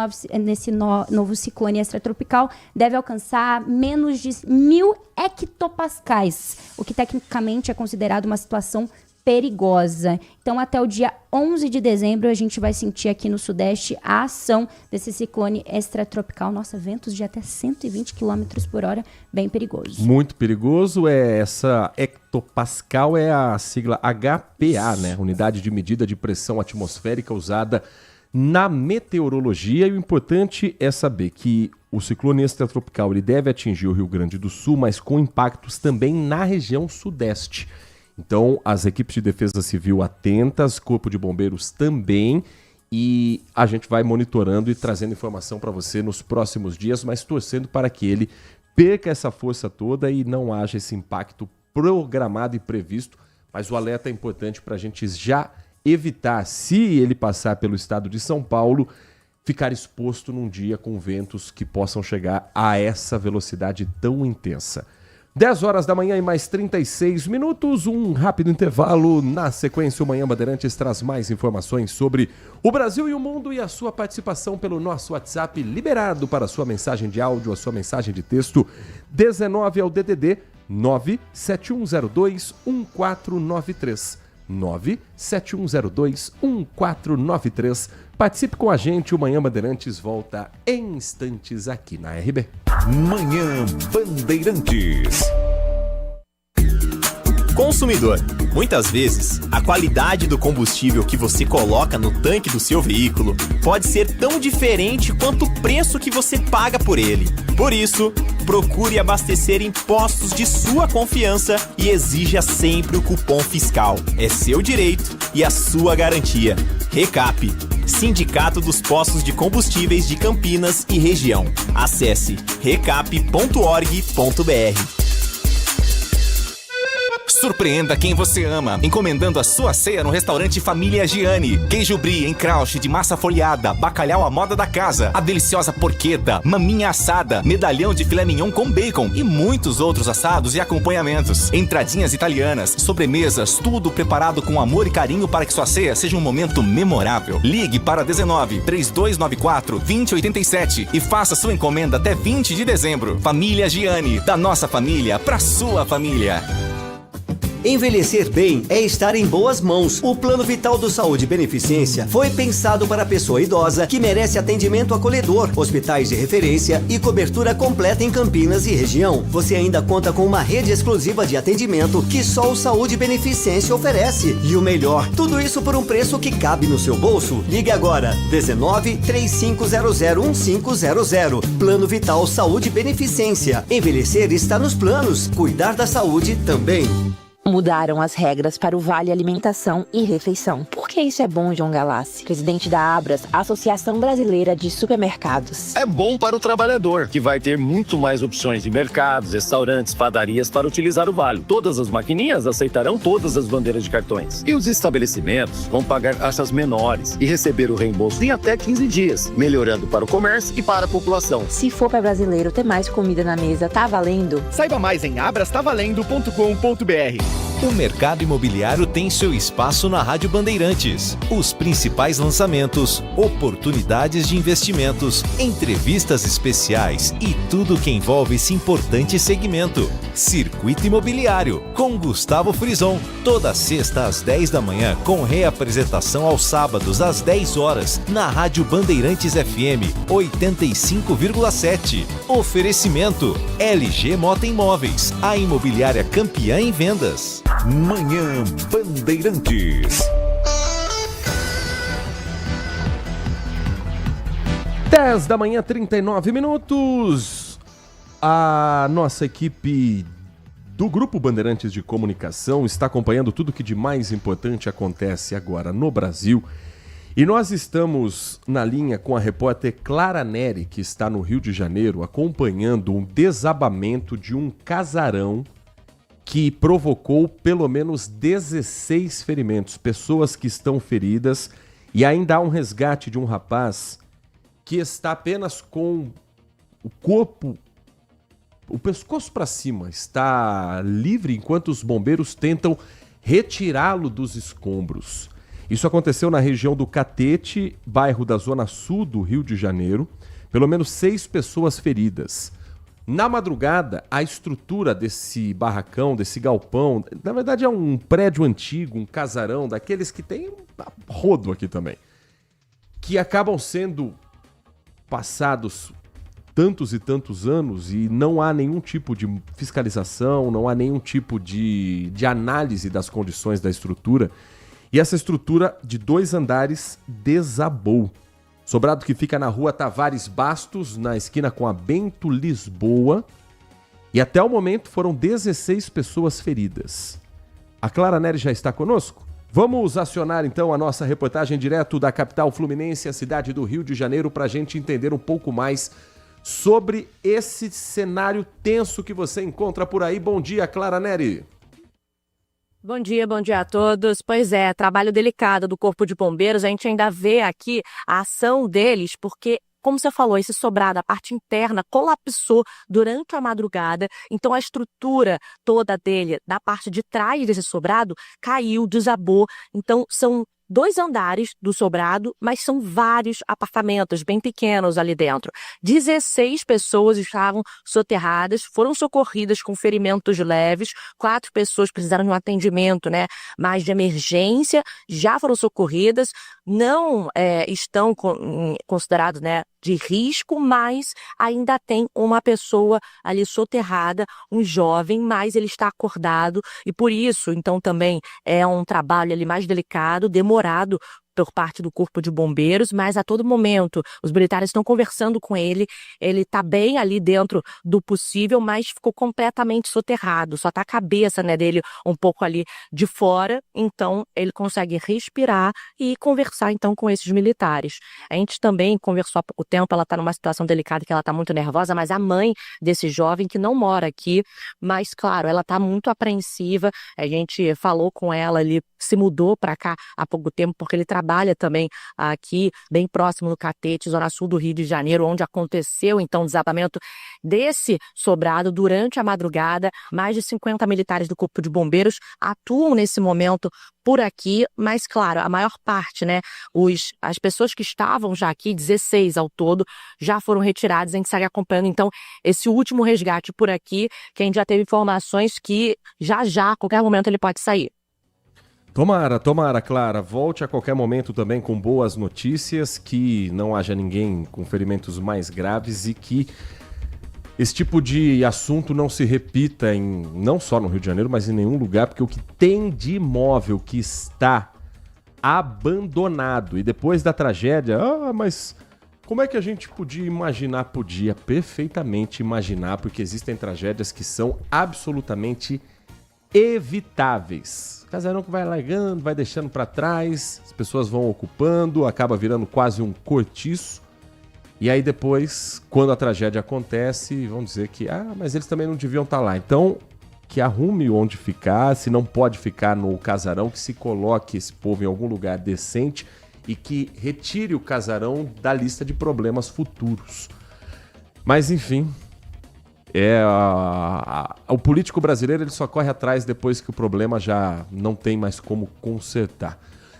novo ciclone extratropical deve alcançar menos de 1000 hectopascais, o que tecnicamente é considerado uma situação perigosa. Então, até o dia 11 de dezembro, a gente vai sentir aqui no Sudeste a ação desse ciclone extratropical. Nossa, ventos de até 120 km por hora, bem perigoso. Muito perigoso. Essa hectopascal é a sigla HPA, né? Unidade de medida de pressão atmosférica usada na meteorologia. E o importante é saber que o ciclone extratropical ele deve atingir o Rio Grande do Sul, mas com impactos também na região Sudeste. Então, as equipes de defesa civil atentas, Corpo de Bombeiros também, e a gente vai monitorando e trazendo informação para você nos próximos dias, mas torcendo para que ele perca essa força toda e não haja esse impacto programado e previsto, mas o alerta é importante para a gente já evitar, se ele passar pelo estado de São Paulo, ficar exposto num dia com ventos que possam chegar a essa velocidade tão intensa. 10 horas da manhã e mais 36 minutos, um rápido intervalo. Na sequência, o Manhã Bandeirantes traz mais informações sobre o Brasil e o mundo e a sua participação pelo nosso WhatsApp, liberado para a sua mensagem de áudio, a sua mensagem de texto. 19 é o DDD 971021493. 971021493. Participe com a gente, o Manhã Bandeirantes volta em instantes aqui na RB. Manhã Bandeirantes. Consumidor, muitas vezes, a qualidade do combustível que você coloca no tanque do seu veículo pode ser tão diferente quanto o preço que você paga por ele. Por isso, procure abastecer em postos de sua confiança e exija sempre o cupom fiscal. É seu direito e a sua garantia. Recap, Sindicato dos Postos de Combustíveis de Campinas e Região. Acesse recap.org.br. Surpreenda quem você ama, encomendando a sua ceia no restaurante Família Giani. Queijo brie em crouch de massa folhada, bacalhau à moda da casa, a deliciosa porqueta, maminha assada, medalhão de filé mignon com bacon e muitos outros assados e acompanhamentos. Entradinhas italianas, sobremesas, tudo preparado com amor e carinho para que sua ceia seja um momento memorável. Ligue para 19 3294 2087 e faça sua encomenda até 20 de dezembro. Família Giani, da nossa família para sua família. Envelhecer bem é estar em boas mãos. O Plano Vital do Saúde Beneficência foi pensado para a pessoa idosa que merece atendimento acolhedor, hospitais de referência e cobertura completa em Campinas e região. Você ainda conta com uma rede exclusiva de atendimento que só o Saúde Beneficência oferece. E o melhor, tudo isso por um preço que cabe no seu bolso. Ligue agora, 19 3500 1500. Plano Vital Saúde Beneficência. Envelhecer está nos planos, cuidar da saúde também. Mudaram as regras para o Vale Alimentação e Refeição. Por que que isso é bom, João Galassi, presidente da Abras, Associação Brasileira de Supermercados? É bom para o trabalhador, que vai ter muito mais opções de mercados, restaurantes, padarias para utilizar o vale. Todas as maquininhas aceitarão todas as bandeiras de cartões. E os estabelecimentos vão pagar taxas menores e receber o reembolso em até 15 dias, melhorando para o comércio e para a população. Se for para brasileiro ter mais comida na mesa, tá valendo? Saiba mais em abrastavalendo.com.br. O mercado imobiliário tem seu espaço na Rádio Bandeirantes. Os principais lançamentos, oportunidades de investimentos, entrevistas especiais e tudo que envolve esse importante segmento. Circuito Imobiliário, com Gustavo Frison. Toda sexta às 10 da manhã, com reapresentação aos sábados às 10 horas, na Rádio Bandeirantes FM 85,7. Oferecimento LG Mota Imóveis, a imobiliária campeã em vendas. Manhã Bandeirantes. 10 da manhã, 39 minutos. A nossa equipe do Grupo Bandeirantes de Comunicação está acompanhando tudo que de mais importante acontece agora no Brasil. E nós estamos na linha com a repórter Clara Neri, que está no Rio de Janeiro, acompanhando um desabamento de um casarão que provocou pelo menos 16 ferimentos, pessoas que estão feridas, e ainda há um resgate de um rapaz que está apenas com o corpo, o pescoço para cima, está livre enquanto os bombeiros tentam retirá-lo dos escombros. Isso aconteceu na região do Catete, bairro da Zona Sul do Rio de Janeiro, pelo menos 6 pessoas feridas. Na madrugada, a estrutura desse barracão, desse galpão, na verdade é um prédio antigo, um casarão, daqueles que tem rodo aqui também, que acabam sendo passados tantos e tantos anos e não há nenhum tipo de fiscalização, não há nenhum tipo de análise das condições da estrutura. E essa estrutura de 2 andares desabou. Sobrado que fica na rua Tavares Bastos, na esquina com a Bento Lisboa. E até o momento foram 16 pessoas feridas. A Clara Neri já está conosco? Vamos acionar então a nossa reportagem direto da capital fluminense, a cidade do Rio de Janeiro, para a gente entender um pouco mais sobre esse cenário tenso que você encontra por aí. Bom dia, Clara Neri. Bom dia a todos. Pois é, trabalho delicado do Corpo de Bombeiros. A gente ainda vê aqui a ação deles, porque, como você falou, esse sobrado, a parte interna, colapsou durante a madrugada. Então, a estrutura toda dele, da parte de trás desse sobrado, caiu, desabou. Então, são 2 andares do sobrado, mas são vários apartamentos bem pequenos ali dentro. 16 pessoas estavam soterradas, foram socorridas com ferimentos leves, 4 pessoas precisaram de um atendimento, mais de emergência, já foram socorridas, não estão considerados, de risco, mas ainda tem uma pessoa ali soterrada, um jovem, mas ele está acordado e por isso, então, também é um trabalho ali mais delicado, demorado por parte do Corpo de Bombeiros, mas a todo momento os militares estão conversando com ele está bem ali dentro do possível, mas ficou completamente soterrado, só está a cabeça dele um pouco ali de fora, então ele consegue respirar e conversar então com esses militares. A gente também conversou há pouco tempo, ela está numa situação delicada que ela está muito nervosa, mas a mãe desse jovem que não mora aqui, mas claro, ela está muito apreensiva, a gente falou com ela, ele se mudou para cá há pouco tempo porque ele trabalha também aqui, bem próximo no Catete, Zona Sul do Rio de Janeiro, onde aconteceu então o desabamento desse sobrado durante a madrugada. Mais de 50 militares do Corpo de Bombeiros atuam nesse momento por aqui, mas claro, a maior parte, as pessoas que estavam já aqui, 16 ao todo, já foram retiradas. A gente segue acompanhando então esse último resgate por aqui, que a gente já teve informações que já, a qualquer momento ele pode sair. Tomara, Clara. Volte a qualquer momento também com boas notícias, que não haja ninguém com ferimentos mais graves e que esse tipo de assunto não se repita não só no Rio de Janeiro, mas em nenhum lugar, porque o que tem de imóvel que está abandonado e depois da tragédia, mas como é que a gente podia imaginar? Podia perfeitamente imaginar, porque existem tragédias que são absolutamente evitáveis. Casarão que vai largando, vai deixando para trás, as pessoas vão ocupando, acaba virando quase um cortiço. E aí depois, quando a tragédia acontece, vão dizer que, mas eles também não deviam estar lá. Então, que arrume onde ficar, se não pode ficar no casarão, que se coloque esse povo em algum lugar decente e que retire o casarão da lista de problemas futuros. Mas enfim, o político brasileiro ele só corre atrás depois que o problema já não tem mais como consertar.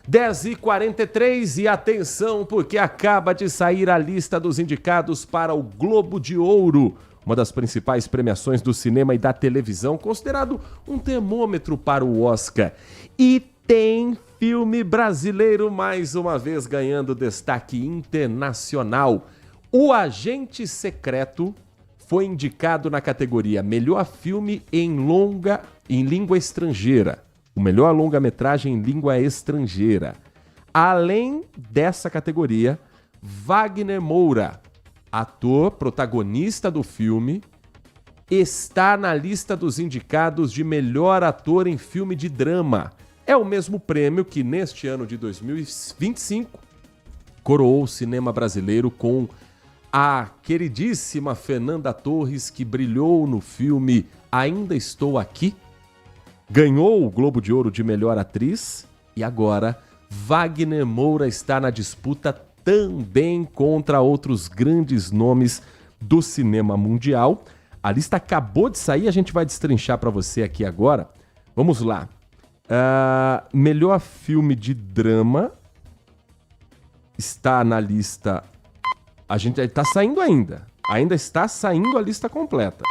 10h43 e atenção, porque acaba de sair a lista dos indicados para o Globo de Ouro, uma das principais premiações do cinema e da televisão, considerado um termômetro para o Oscar. E tem filme brasileiro mais uma vez ganhando destaque internacional. O Agente Secreto foi indicado na categoria Melhor Filme em Língua Estrangeira. O melhor longa-metragem em língua estrangeira. Além dessa categoria, Wagner Moura, ator protagonista do filme, está na lista dos indicados de melhor ator em filme de drama. É o mesmo prêmio que, neste ano de 2025, coroou o cinema brasileiro com a queridíssima Fernanda Torres, que brilhou no filme Ainda Estou Aqui, ganhou o Globo de Ouro de melhor atriz e agora Wagner Moura está na disputa também contra outros grandes nomes do cinema mundial. A lista acabou de sair, a gente vai destrinchar para você aqui agora. Vamos lá. Melhor filme de drama está na lista. A gente está saindo ainda está saindo a lista completa.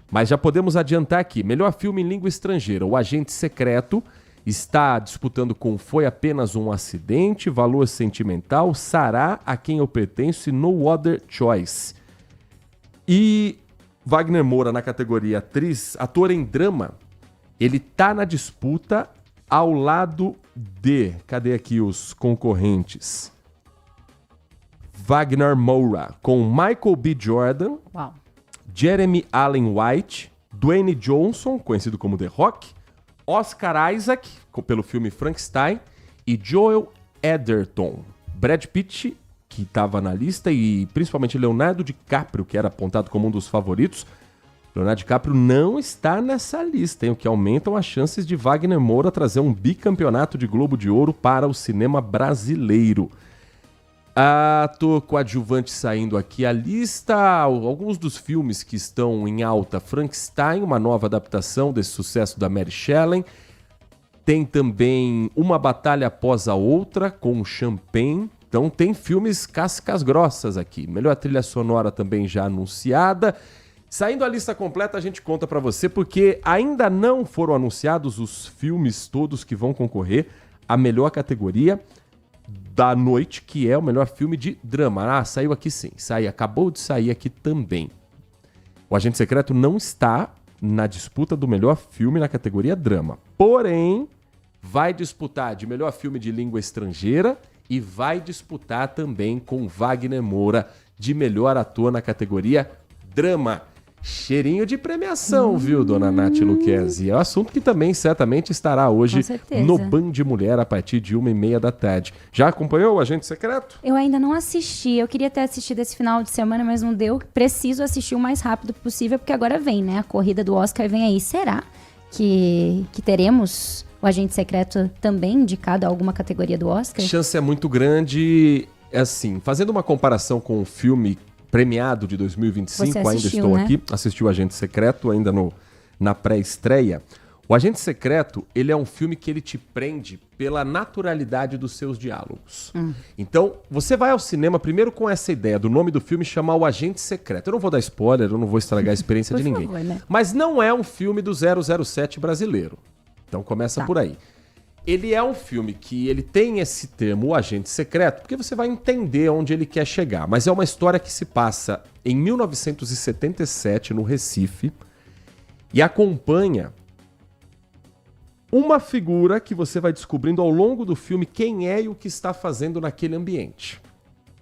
Mas já podemos adiantar aqui. Melhor filme em língua estrangeira. O Agente Secreto está disputando com Foi Apenas um Acidente, Valor Sentimental, Sará, A Quem Eu Pertenço e No Other Choice. E Wagner Moura na categoria ator em drama, ele tá na disputa ao lado de... Cadê aqui os concorrentes? Wagner Moura com Michael B. Jordan. Uau. Jeremy Allen White, Dwayne Johnson, conhecido como The Rock, Oscar Isaac, pelo filme Frankenstein, e Joel Edgerton. Brad Pitt, que estava na lista, e principalmente Leonardo DiCaprio, que era apontado como um dos favoritos. Leonardo DiCaprio não está nessa lista, hein, o que aumentam as chances de Wagner Moura trazer um bicampeonato de Globo de Ouro para o cinema brasileiro. Ator coadjuvante saindo aqui a lista, alguns dos filmes que estão em alta. Frankenstein, uma nova adaptação desse sucesso da Mary Shelley. Tem também Uma Batalha Após a Outra, com Champagne. Então tem filmes cascas grossas aqui. Melhor trilha sonora também já anunciada. Saindo a lista completa, a gente conta pra você, porque ainda não foram anunciados os filmes todos que vão concorrer à melhor categoria da noite, que é o melhor filme de drama. Saiu aqui sim. Acabou de sair aqui também. O Agente Secreto não está na disputa do melhor filme na categoria drama. Porém, vai disputar de melhor filme de língua estrangeira e vai disputar também com Wagner Moura de melhor ator na categoria drama. Cheirinho de premiação, viu, dona Nath Luquezzi? É um assunto que também certamente estará hoje no Band Mulher a partir de 1h30 da tarde. Já acompanhou o Agente Secreto? Eu ainda não assisti. Eu queria ter assistido esse final de semana, mas não deu. Preciso assistir o mais rápido possível, porque agora vem, né? A corrida do Oscar vem aí. Será que teremos o Agente Secreto também indicado a alguma categoria do Oscar? A chance é muito grande. Assim, fazendo uma comparação com o filme premiado de 2025, Ainda Estou Aqui, assistiu o Agente Secreto ainda na pré-estreia. O Agente Secreto, ele é um filme que ele te prende pela naturalidade dos seus diálogos. Então, você vai ao cinema primeiro com essa ideia do nome do filme chamar O Agente Secreto. Eu não vou dar spoiler, eu não vou estragar a experiência de ninguém. Favor, né? Mas não é um filme do 007 brasileiro. Então começa por aí. Ele é um filme que ele tem esse termo, O Agente Secreto, porque você vai entender onde ele quer chegar. Mas é uma história que se passa em 1977, no Recife, e acompanha uma figura que você vai descobrindo ao longo do filme quem é e o que está fazendo naquele ambiente.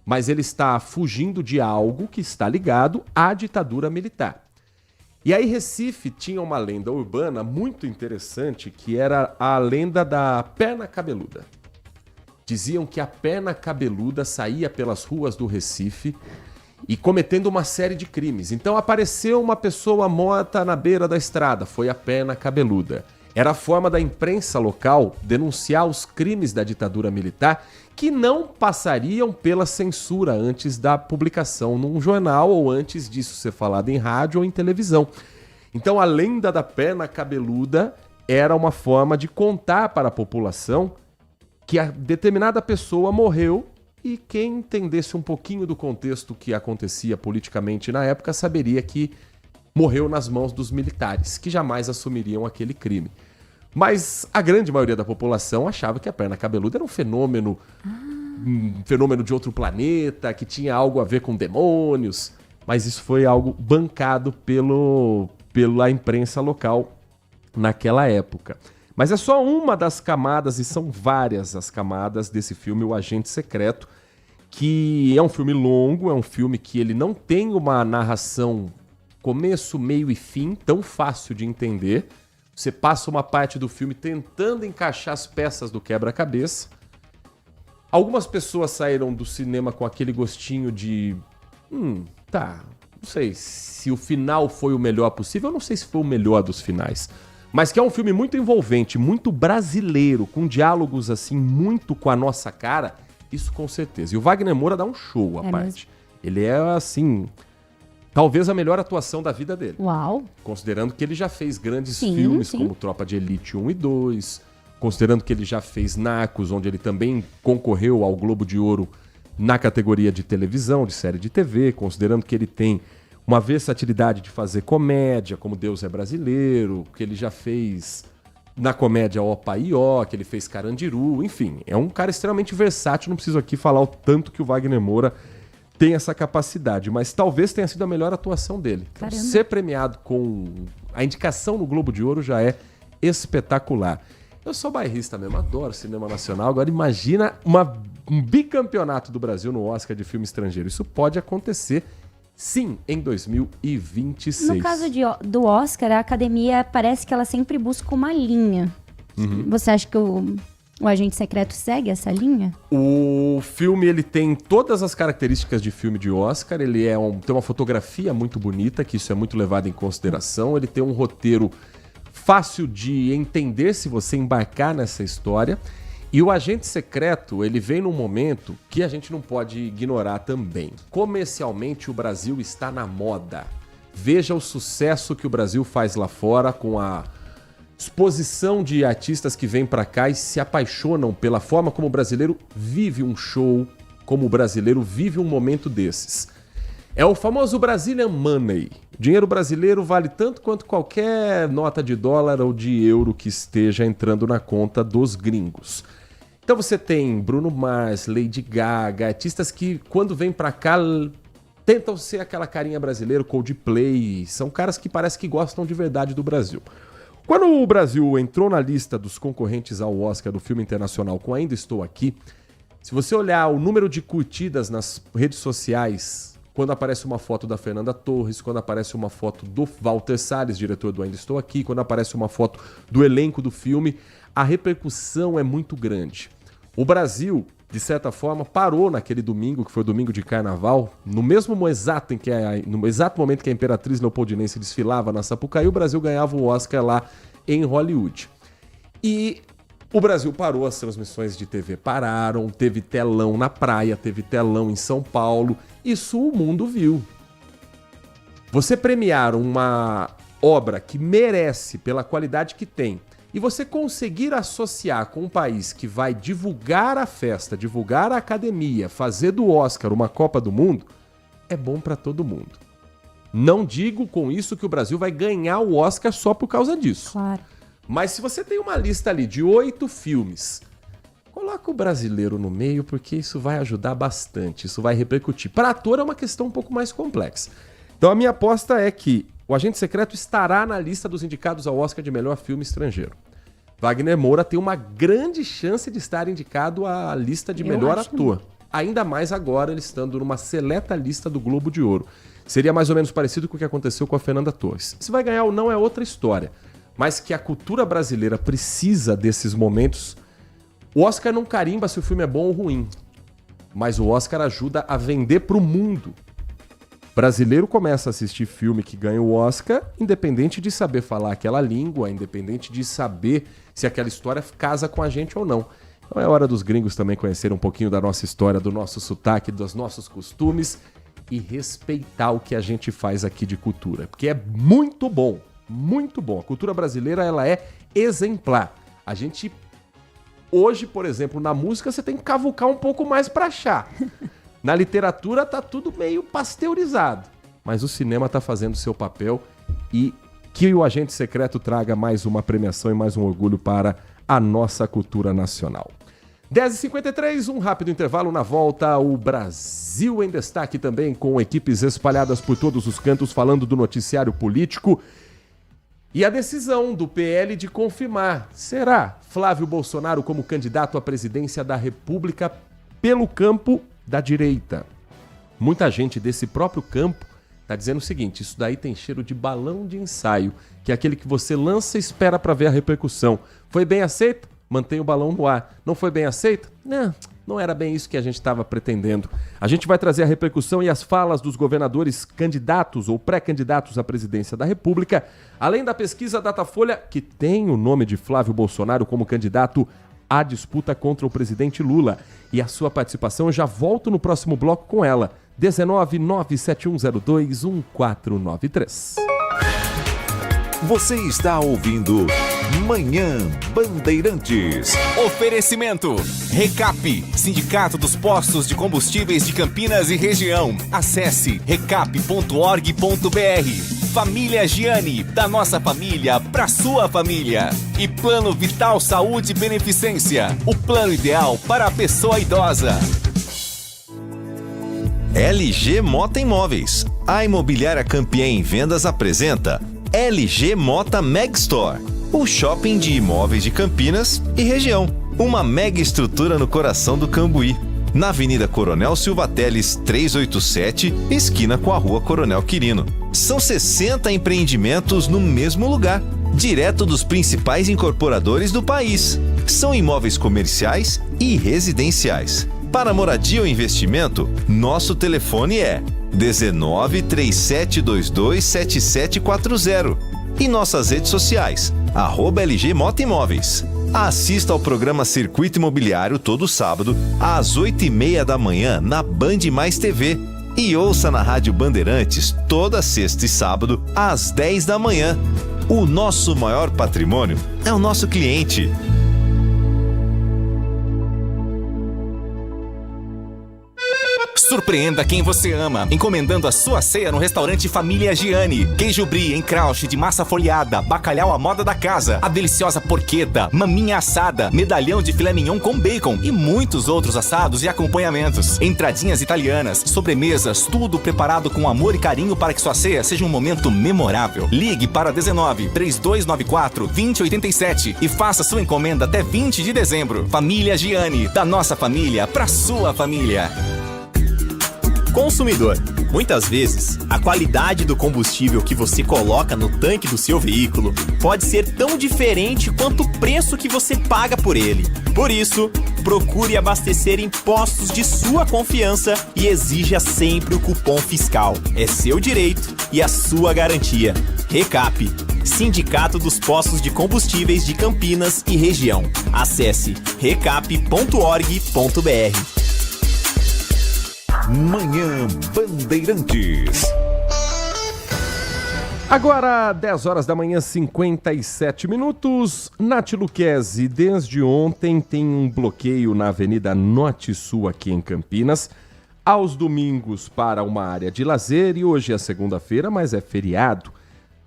Mas ele está fugindo de algo que está ligado à ditadura militar. E aí Recife tinha uma lenda urbana muito interessante, que era a lenda da perna cabeluda. Diziam que a perna cabeluda saía pelas ruas do Recife e cometendo uma série de crimes. Então apareceu uma pessoa morta na beira da estrada, foi a perna cabeluda. Era a forma da imprensa local denunciar os crimes da ditadura militar que não passariam pela censura antes da publicação num jornal ou antes disso ser falado em rádio ou em televisão. Então a lenda da perna cabeluda era uma forma de contar para a população que a determinada pessoa morreu e quem entendesse um pouquinho do contexto que acontecia politicamente na época saberia que morreu nas mãos dos militares, que jamais assumiriam aquele crime. Mas a grande maioria da população achava que a perna cabeluda era um fenômeno de outro planeta, que tinha algo a ver com demônios. Mas isso foi algo bancado pela imprensa local naquela época. Mas é só uma das camadas, e são várias as camadas desse filme, O Agente Secreto, que é um filme longo, é um filme que ele não tem uma narração começo, meio e fim tão fácil de entender. Você passa uma parte do filme tentando encaixar as peças do quebra-cabeça. Algumas pessoas saíram do cinema com aquele gostinho de... não sei se o final foi o melhor possível, eu não sei se foi o melhor dos finais. Mas que é um filme muito envolvente, muito brasileiro, com diálogos assim, muito com a nossa cara, isso com certeza. E o Wagner Moura dá um show à parte. Ele é assim... talvez a melhor atuação da vida dele. Uau! Considerando que ele já fez grandes filmes como Tropa de Elite 1 e 2, considerando que ele já fez Narcos, onde ele também concorreu ao Globo de Ouro na categoria de televisão, de série de TV, considerando que ele tem uma versatilidade de fazer comédia, como Deus é Brasileiro, que ele já fez na comédia Opa e Ó, que ele fez Carandiru, enfim, é um cara extremamente versátil, não preciso aqui falar o tanto que o Wagner Moura tem essa capacidade, mas talvez tenha sido a melhor atuação dele. Então, ser premiado com a indicação no Globo de Ouro já é espetacular. Eu sou bairrista mesmo, adoro cinema nacional. Agora imagina um bicampeonato do Brasil no Oscar de filme estrangeiro. Isso pode acontecer, sim, em 2026. No caso do Oscar, a academia parece que ela sempre busca uma linha. Você acha que o Agente Secreto segue essa linha? O filme ele tem todas as características de filme de Oscar. Ele tem uma fotografia muito bonita, que isso é muito levado em consideração. Ele tem um roteiro fácil de entender se você embarcar nessa história. E o Agente Secreto, ele vem num momento que a gente não pode ignorar também. Comercialmente, o Brasil está na moda. Veja o sucesso que o Brasil faz lá fora com a exposição de artistas que vêm para cá e se apaixonam pela forma como o brasileiro vive um show, como o brasileiro vive um momento desses. É o famoso Brazilian Money. O dinheiro brasileiro vale tanto quanto qualquer nota de dólar ou de euro que esteja entrando na conta dos gringos. Então você tem Bruno Mars, Lady Gaga, artistas que quando vêm para cá tentam ser aquela carinha brasileira, Coldplay, são caras que parece que gostam de verdade do Brasil. Quando o Brasil entrou na lista dos concorrentes ao Oscar do filme internacional com Ainda Estou Aqui, se você olhar o número de curtidas nas redes sociais, quando aparece uma foto da Fernanda Torres, quando aparece uma foto do Walter Salles, diretor do Ainda Estou Aqui, quando aparece uma foto do elenco do filme, a repercussão é muito grande. O Brasil, de certa forma, parou naquele domingo, que foi o domingo de carnaval, no exato momento que a Imperatriz Leopoldinense desfilava na Sapucaí, o Brasil ganhava o Oscar lá em Hollywood. E o Brasil parou, as transmissões de TV pararam, teve telão na praia, teve telão em São Paulo, isso o mundo viu. Você premiar uma obra que merece pela qualidade que tem, e você conseguir associar com um país que vai divulgar a festa, divulgar a academia, fazer do Oscar uma Copa do Mundo, é bom para todo mundo. Não digo com isso que o Brasil vai ganhar o Oscar só por causa disso. Claro. Mas se você tem uma lista ali de 8 filmes, coloca o brasileiro no meio, porque isso vai ajudar bastante, isso vai repercutir. Para ator é uma questão um pouco mais complexa. Então a minha aposta é que o Agente Secreto estará na lista dos indicados ao Oscar de melhor filme estrangeiro. Wagner Moura tem uma grande chance de estar indicado à lista de melhor ator. Ainda mais agora ele estando numa seleta lista do Globo de Ouro. Seria mais ou menos parecido com o que aconteceu com a Fernanda Torres. Se vai ganhar ou não é outra história. Mas que a cultura brasileira precisa desses momentos. O Oscar não carimba se o filme é bom ou ruim. Mas o Oscar ajuda a vender para o mundo. Brasileiro começa a assistir filme que ganha o Oscar, independente de saber falar aquela língua, independente de saber se aquela história casa com a gente ou não. Então é hora dos gringos também conhecerem um pouquinho da nossa história, do nosso sotaque, dos nossos costumes e respeitar o que a gente faz aqui de cultura, porque é muito bom, muito bom. A cultura brasileira, ela é exemplar. A gente, hoje, por exemplo, na música, você tem que cavucar um pouco mais para achar. Na literatura tá tudo meio pasteurizado, mas o cinema tá fazendo seu papel e que o Agente Secreto traga mais uma premiação e mais um orgulho para a nossa cultura nacional. 10h53, um rápido intervalo. Na volta, o Brasil em destaque também, com equipes espalhadas por todos os cantos falando do noticiário político. E a decisão do PL de confirmar, será Flávio Bolsonaro como candidato à presidência da República pelo campo da direita. Muita gente desse próprio campo está dizendo o seguinte: isso daí tem cheiro de balão de ensaio, que é aquele que você lança e espera para ver a repercussão. Foi bem aceito? Mantém o balão no ar. Não foi bem aceito? Não era bem isso que a gente estava pretendendo. A gente vai trazer a repercussão e as falas dos governadores candidatos ou pré-candidatos à presidência da República, além da pesquisa Datafolha, que tem o nome de Flávio Bolsonaro como candidato à disputa contra o presidente Lula. E a sua participação, eu já volto no próximo bloco com ela. 19971021493. Você está ouvindo Manhã Bandeirantes. Oferecimento Recap, Sindicato dos Postos de Combustíveis de Campinas e Região. Acesse recap.org.br. Família Giani, da nossa família pra sua família. E Plano Vital Saúde e Beneficência, o plano ideal para a pessoa idosa. LG Mota Imóveis. A imobiliária campeã em vendas apresenta LG Mota Meg Store, o shopping de imóveis de Campinas e região. Uma mega estrutura no coração do Cambuí, na Avenida Coronel Silva Teles 387, esquina com a Rua Coronel Quirino. São 60 empreendimentos no mesmo lugar, direto dos principais incorporadores do país. São imóveis comerciais e residenciais. Para moradia ou investimento, nosso telefone é 19 3722 7740 e nossas redes sociais, @LG Mota Imóveis. Assista ao programa Circuito Imobiliário todo sábado, às 8h30 da manhã, na Band Mais TV. E ouça na Rádio Bandeirantes, toda sexta e sábado, às 10 da manhã. O nosso maior patrimônio é o nosso cliente. Surpreenda quem você ama, encomendando a sua ceia no restaurante Família Giani. Queijo brie em crouch de massa folhada, bacalhau à moda da casa, a deliciosa porqueta, maminha assada, medalhão de filé mignon com bacon e muitos outros assados e acompanhamentos. Entradinhas italianas, sobremesas, tudo preparado com amor e carinho para que sua ceia seja um momento memorável. Ligue para 19 3294 2087 e faça sua encomenda até 20 de dezembro. Família Giani, da nossa família para sua família. Consumidor, muitas vezes, a qualidade do combustível que você coloca no tanque do seu veículo pode ser tão diferente quanto o preço que você paga por ele. Por isso, procure abastecer em postos de sua confiança e exija sempre o cupom fiscal. É seu direito e a sua garantia. Recap, Sindicato dos Postos de Combustíveis de Campinas e Região. Acesse recap.org.br. Manhã Bandeirantes. Agora, 10 horas da manhã, 57 minutos. Nath Luquezzi, desde ontem tem um bloqueio na Avenida Norte Sul aqui em Campinas. Aos domingos para uma área de lazer e hoje é segunda-feira, mas é feriado.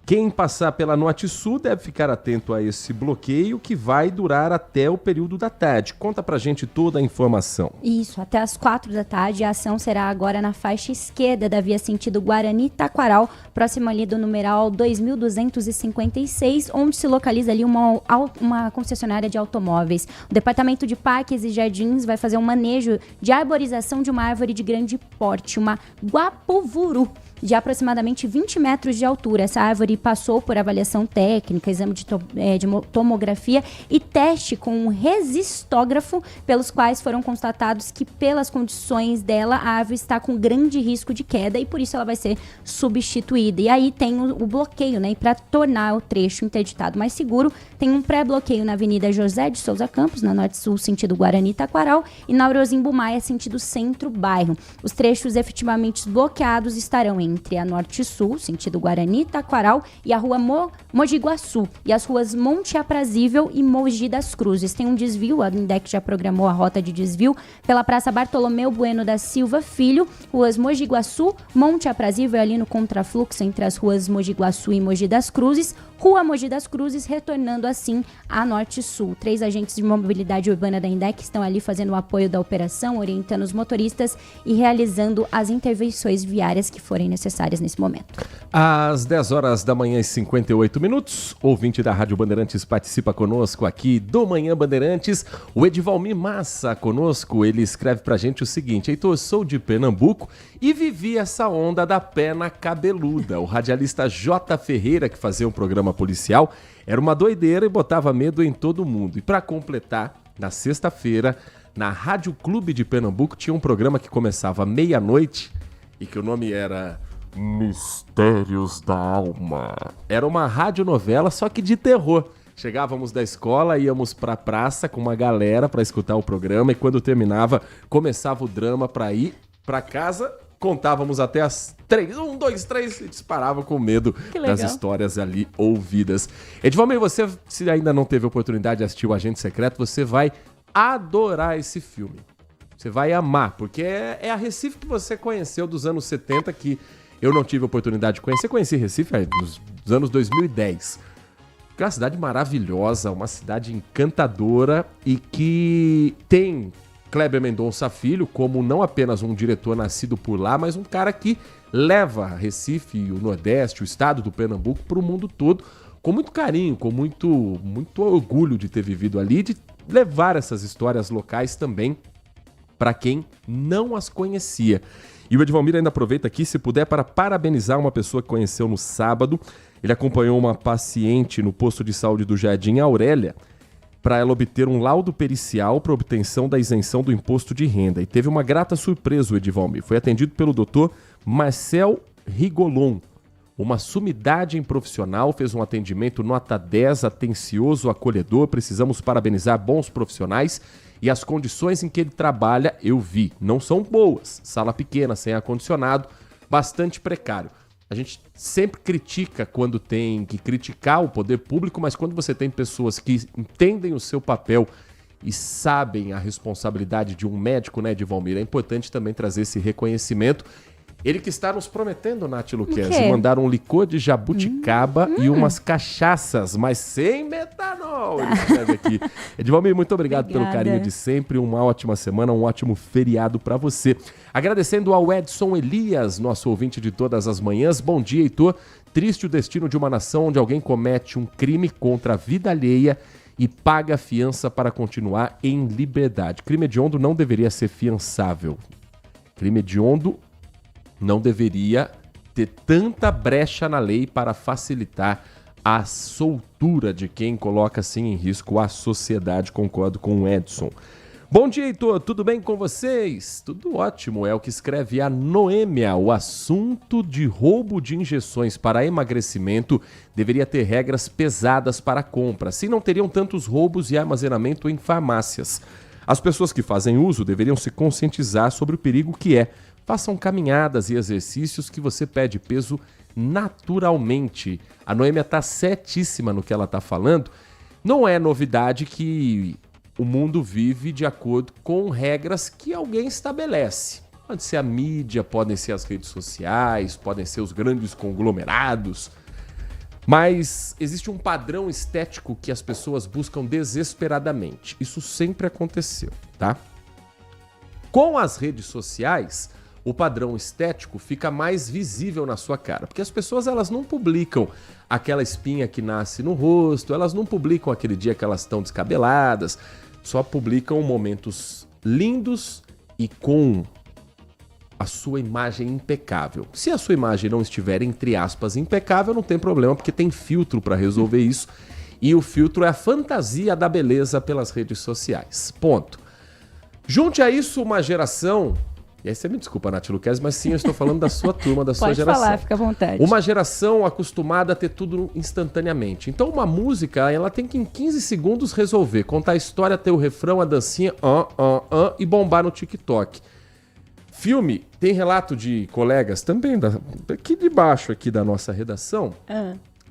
Quem passar pela Norte Sul deve ficar atento a esse bloqueio que vai durar até o período da tarde. Conta pra gente toda a informação. Isso, até as 4 da tarde. A ação será agora na faixa esquerda da via sentido Guarani-Taquaral, próximo ali do numeral 2256, onde se localiza ali uma concessionária de automóveis. O Departamento de Parques e Jardins vai fazer um manejo de arborização de uma árvore de grande porte, uma guapuvuru. de aproximadamente 20 metros de altura. Essa árvore passou por avaliação técnica, exame de tomografia e teste com um resistógrafo, pelos quais foram constatados que, pelas condições dela, a árvore está com grande risco de queda e por isso ela vai ser substituída. E aí tem o bloqueio, né? E para tornar o trecho interditado mais seguro, tem um pré-bloqueio na Avenida José de Souza Campos, na Norte-Sul, sentido Guarani-Taquaral, e na Orozimbo Maia, sentido Centro-Bairro. Os trechos efetivamente bloqueados estarão entre a Norte-Sul, sentido Guarani-Taquaral, e a rua Mogi Guaçu, e as ruas Monte Aprazível e Mogi das Cruzes. Tem um desvio, a INDEC já programou a rota de desvio pela Praça Bartolomeu Bueno da Silva Filho, ruas Mogi Guaçu, Monte Aprazível, ali no contrafluxo entre as ruas Mogi Guaçu e Mogi das Cruzes, Rua Mogi das Cruzes, retornando assim a Norte-Sul. 3 agentes de mobilidade urbana da INDEC estão ali fazendo o apoio da operação, orientando os motoristas e realizando as intervenções viárias que forem necessárias nesse momento. Às 10 horas da manhã e 58 minutos, ouvinte da Rádio Bandeirantes participa conosco aqui do Manhã Bandeirantes. O Edivalmir Massa conosco, ele escreve pra gente o seguinte: Heitor, sou de Pernambuco e vivi essa onda da perna cabeluda. O radialista J. Ferreira, que fazia um programa policial, era uma doideira e botava medo em todo mundo. E para completar, na sexta-feira, na Rádio Clube de Pernambuco, tinha um programa que começava meia-noite e que o nome era Mistérios da Alma. Era uma radionovela, só que de terror. Chegávamos da escola, íamos pra praça com uma galera pra escutar o programa e quando terminava, começava o drama pra ir pra casa. Contávamos até as 3, 1, 2, 3 e disparava com medo das histórias ali ouvidas. Edvalmir, você, se ainda não teve oportunidade de assistir O Agente Secreto, você vai adorar esse filme. Você vai amar, porque é a Recife que você conheceu dos anos 70, que eu não tive oportunidade de conhecer. Conheci Recife nos anos 2010. É uma cidade maravilhosa, uma cidade encantadora e que tem Kleber Mendonça Filho como não apenas um diretor nascido por lá, mas um cara que leva Recife, o Nordeste, o estado do Pernambuco para o mundo todo com muito carinho, com muito orgulho de ter vivido ali, de levar essas histórias locais também para quem não as conhecia. E o Edvalmir ainda aproveita aqui, se puder, para parabenizar uma pessoa que conheceu no sábado. Ele acompanhou uma paciente no posto de saúde do Jardim Aurélia para ela obter um laudo pericial para obtenção da isenção do imposto de renda. E teve uma grata surpresa o Edvalmir. Foi atendido pelo Dr. Marcel Rigolon, uma sumidade profissional, fez um atendimento nota 10, atencioso, acolhedor. Precisamos parabenizar bons profissionais e as condições em que ele trabalha, eu vi, não são boas. Sala pequena, sem ar-condicionado, bastante precário. A gente sempre critica quando tem que criticar o poder público, mas quando você tem pessoas que entendem o seu papel e sabem a responsabilidade de um médico, né, Edvalmir, é importante também trazer esse reconhecimento. Ele que está nos prometendo, Nath Luquezzi, mandar um licor de jabuticaba e umas cachaças, mas sem metanol, ele escreve aqui. Edvalmir, muito obrigado pelo carinho de sempre, uma ótima semana, um ótimo feriado para você. Agradecendo ao Edson Elias, nosso ouvinte de todas as manhãs. Bom dia, Heitor. Triste o destino de uma nação onde alguém comete um crime contra a vida alheia e paga a fiança para continuar em liberdade. Crime hediondo não deveria ser fiançável. Crime hediondo não deveria ter tanta brecha na lei para facilitar a soltura de quem coloca assim em risco a sociedade. Concordo com o Edson. Bom dia, Heitor, tudo bem com vocês? Tudo ótimo, é o que escreve a Noêmia. O assunto de roubo de injeções para emagrecimento deveria ter regras pesadas para a compra, assim não teriam tantos roubos e armazenamento em farmácias. As pessoas que fazem uso deveriam se conscientizar sobre o perigo que é. Façam caminhadas e exercícios que você perde peso naturalmente. A Noêmia está certíssima no que ela está falando. Não é novidade que o mundo vive de acordo com regras que alguém estabelece. Pode ser a mídia, podem ser as redes sociais, podem ser os grandes conglomerados. Mas existe um padrão estético que as pessoas buscam desesperadamente. Isso sempre aconteceu, tá? Com as redes sociais, o padrão estético fica mais visível na sua cara, porque as pessoas elas não publicam aquela espinha que nasce no rosto, elas não publicam aquele dia que elas estão descabeladas, só publicam momentos lindos e com a sua imagem impecável. Se a sua imagem não estiver, entre aspas, impecável, não tem problema, porque tem filtro para resolver isso. E o filtro é a fantasia da beleza pelas redes sociais. Ponto. Junte a isso uma geração... E aí você me desculpa, Nath Luquezzi, mas sim, eu estou falando da sua turma, da sua geração. Pode falar, fica à vontade. Uma geração acostumada a ter tudo instantaneamente. Então uma música, ela tem que em 15 segundos resolver, contar a história, ter o refrão, a dancinha, e bombar no TikTok. Filme, tem relato de colegas também, aqui de baixo aqui da nossa redação,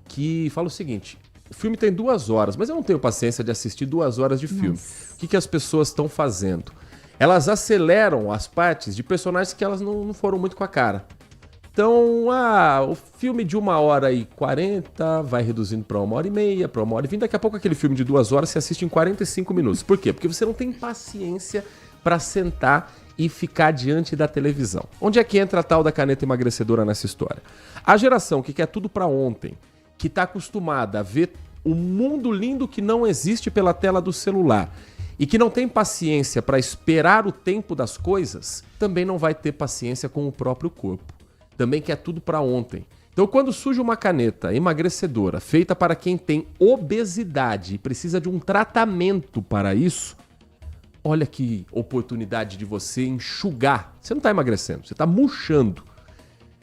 que fala o seguinte: o filme tem 2 horas, mas eu não tenho paciência de assistir 2 horas de filme. Nossa. O que as pessoas estão fazendo? Elas aceleram as partes de personagens que elas não foram muito com a cara. Então, o filme de 1h40 vai reduzindo para 1h30, para 1h20. Daqui a pouco aquele filme de 2 horas se assiste em 45 minutos. Por quê? Porque você não tem paciência para sentar e ficar diante da televisão. Onde é que entra a tal da caneta emagrecedora nessa história? A geração que quer tudo para ontem, que está acostumada a ver o mundo lindo que não existe pela tela do celular e que não tem paciência para esperar o tempo das coisas, também não vai ter paciência com o próprio corpo. Também quer tudo para ontem. Então, quando surge uma caneta emagrecedora feita para quem tem obesidade e precisa de um tratamento para isso, olha que oportunidade de você enxugar. Você não está emagrecendo, você está murchando.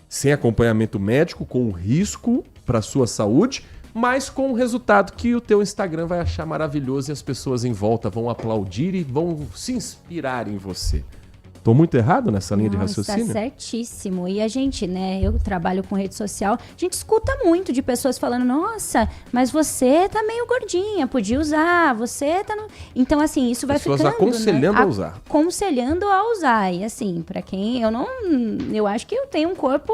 Sem acompanhamento médico, com risco para a sua saúde, mas com o resultado que o teu Instagram vai achar maravilhoso e as pessoas em volta vão aplaudir e vão se inspirar em você. Tô muito errado nessa linha de raciocínio? Tá certíssimo. E a gente, né, eu trabalho com rede social, a gente escuta muito de pessoas falando: nossa, mas você tá meio gordinha, podia usar, você tá... Então, assim, isso vai ficando... Pessoas aconselhando, né, a usar. Aconselhando a usar. E assim, pra quem... Eu acho que eu tenho um corpo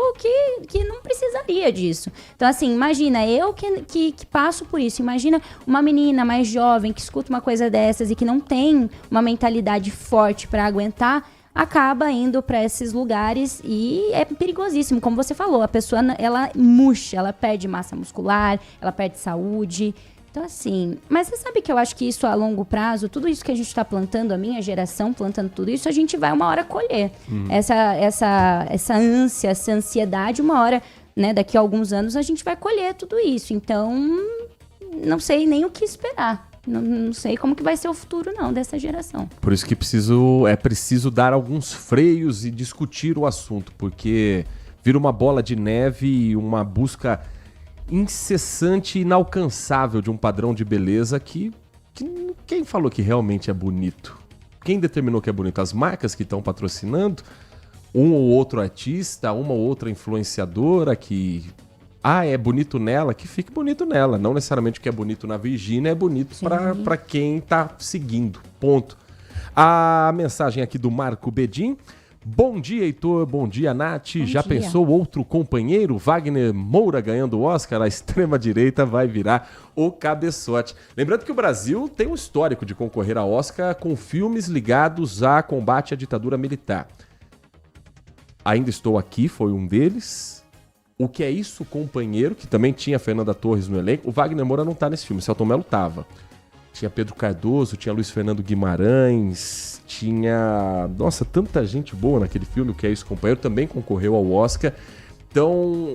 que não precisaria disso. Então, assim, imagina, eu que passo por isso. Imagina uma menina mais jovem que escuta uma coisa dessas e que não tem uma mentalidade forte pra aguentar, acaba indo para esses lugares e é perigosíssimo. Como você falou, a pessoa, ela murcha, ela perde massa muscular, ela perde saúde. Então, assim, mas você sabe que eu acho que isso a longo prazo, tudo isso que a gente está plantando, a minha geração plantando tudo isso, a gente vai uma hora colher. Essa ânsia, essa ansiedade, uma hora, né, daqui a alguns anos a gente vai colher tudo isso. Então, não sei nem o que esperar. Não sei como que vai ser o futuro, não, dessa geração. Por isso que é preciso dar alguns freios e discutir o assunto, porque vira uma bola de neve e uma busca incessante e inalcançável de um padrão de beleza que quem falou que realmente é bonito? Quem determinou que é bonito? As marcas que estão patrocinando? Um ou outro artista, uma ou outra influenciadora que... é bonito nela, que fique bonito nela. Não necessariamente o que é bonito na Virgínia é bonito para quem tá seguindo. Ponto. A mensagem aqui do Marco Bedin. Bom dia, Heitor. Bom dia, Nath. Já pensou outro companheiro? Wagner Moura ganhando o Oscar? A extrema-direita vai virar o cabeçote. Lembrando que o Brasil tem um histórico de concorrer ao Oscar com filmes ligados a combate à ditadura militar. Ainda Estou Aqui foi um deles. O Que É Isso, Companheiro, que também tinha Fernanda Torres no elenco. O Wagner Moura não tá nesse filme, o Selton Mello tava. Tinha Pedro Cardoso, tinha Luiz Fernando Guimarães, tinha... Nossa, tanta gente boa naquele filme, O Que É Isso, Companheiro, também concorreu ao Oscar. Então,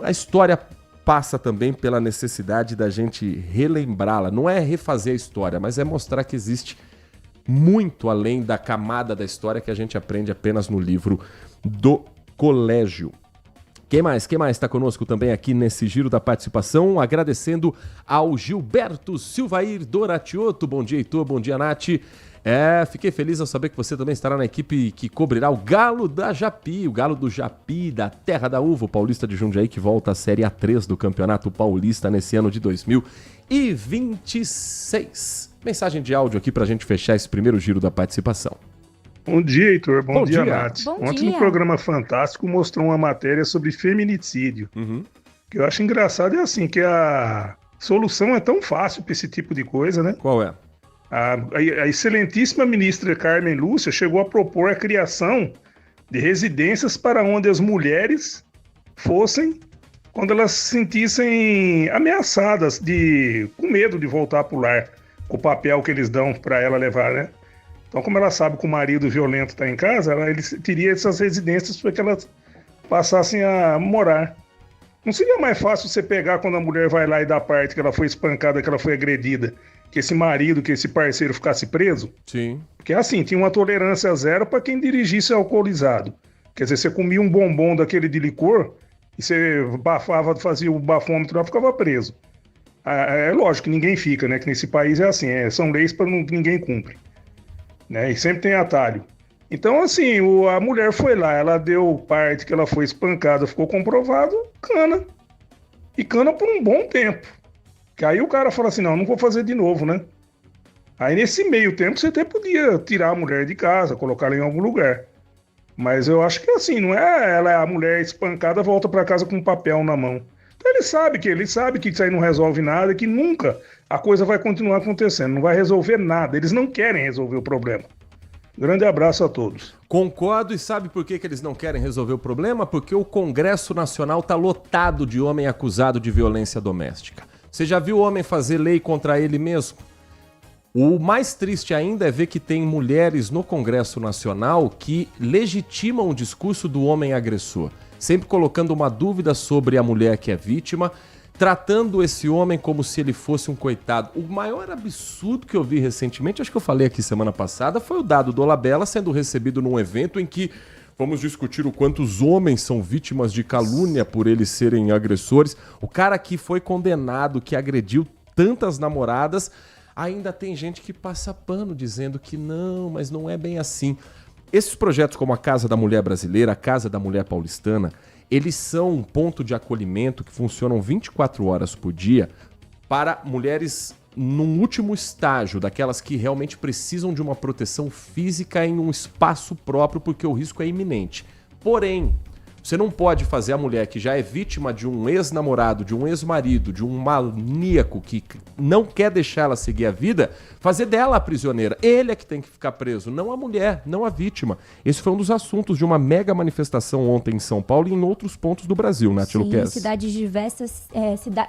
a história passa também pela necessidade da gente relembrá-la. Não é refazer a história, mas é mostrar que existe muito além da camada da história que a gente aprende apenas no livro do colégio. Quem mais está conosco também aqui nesse giro da participação? Agradecendo ao Gilberto Silvair Doratiotto. Bom dia, Heitor. Bom dia, Nath. Fiquei feliz ao saber que você também estará na equipe que cobrirá o Galo da Japi, o Galo do Japi, da Terra da Uva, o Paulista de Jundiaí, que volta à Série A3 do Campeonato Paulista nesse ano de 2026. Mensagem de áudio aqui pra gente fechar esse primeiro giro da participação. Bom dia, Heitor. Bom dia, Nath. Ontem no programa Fantástico mostrou uma matéria sobre feminicídio. Que eu acho engraçado assim, que a solução é tão fácil para esse tipo de coisa, né? Qual é? A excelentíssima ministra Carmen Lúcia chegou a propor a criação de residências para onde as mulheres fossem quando elas se sentissem ameaçadas, com medo de voltar para o lar, com o papel que eles dão para ela levar, né? Então, como ela sabe que o marido violento está em casa, ele teria essas residências para que elas passassem a morar. Não seria mais fácil você pegar quando a mulher vai lá e dá parte que ela foi espancada, que ela foi agredida, que esse marido, que esse parceiro ficasse preso? Sim. Porque assim, tinha uma tolerância zero para quem dirigisse alcoolizado. Quer dizer, você comia um bombom daquele de licor e você bafava, fazia o bafômetro lá, ficava preso. É lógico que ninguém fica, né? Que nesse país é assim, são leis para ninguém cumpre. Né? E sempre tem atalho. Então, assim, a mulher foi lá, ela deu parte que ela foi espancada, ficou comprovado, cana. E cana por um bom tempo. Que aí o cara fala assim, não vou fazer de novo, né? Aí nesse meio tempo você até podia tirar a mulher de casa, colocar ela em algum lugar. Mas eu acho que assim, não é ela, a mulher espancada, volta para casa com um papel na mão. Então ele sabe que isso aí não resolve nada, que nunca a coisa vai continuar acontecendo, não vai resolver nada. Eles não querem resolver o problema. Grande abraço a todos. Concordo, e sabe por que eles não querem resolver o problema? Porque o Congresso Nacional está lotado de homem acusado de violência doméstica. Você já viu o homem fazer lei contra ele mesmo? O mais triste ainda é ver que tem mulheres no Congresso Nacional que legitimam o discurso do homem agressor, sempre colocando uma dúvida sobre a mulher que é vítima, tratando esse homem como se ele fosse um coitado. O maior absurdo que eu vi recentemente, acho que eu falei aqui semana passada, foi o Dado Dolabella sendo recebido num evento em que vamos discutir o quanto os homens são vítimas de calúnia por eles serem agressores. O cara que foi condenado, que agrediu tantas namoradas, ainda tem gente que passa pano dizendo que não, mas não é bem assim. Esses projetos como a Casa da Mulher Brasileira, a Casa da Mulher Paulistana, eles são um ponto de acolhimento que funcionam 24 horas por dia para mulheres num último estágio, daquelas que realmente precisam de uma proteção física em um espaço próprio, porque o risco é iminente. Porém, você não pode fazer a mulher que já é vítima de um ex-namorado, de um ex-marido, de um maníaco que não quer deixar ela seguir a vida, fazer dela a prisioneira. Ele é que tem que ficar preso, não a mulher, não a vítima. Esse foi um dos assuntos de uma mega manifestação ontem em São Paulo e em outros pontos do Brasil, Nath Luquez.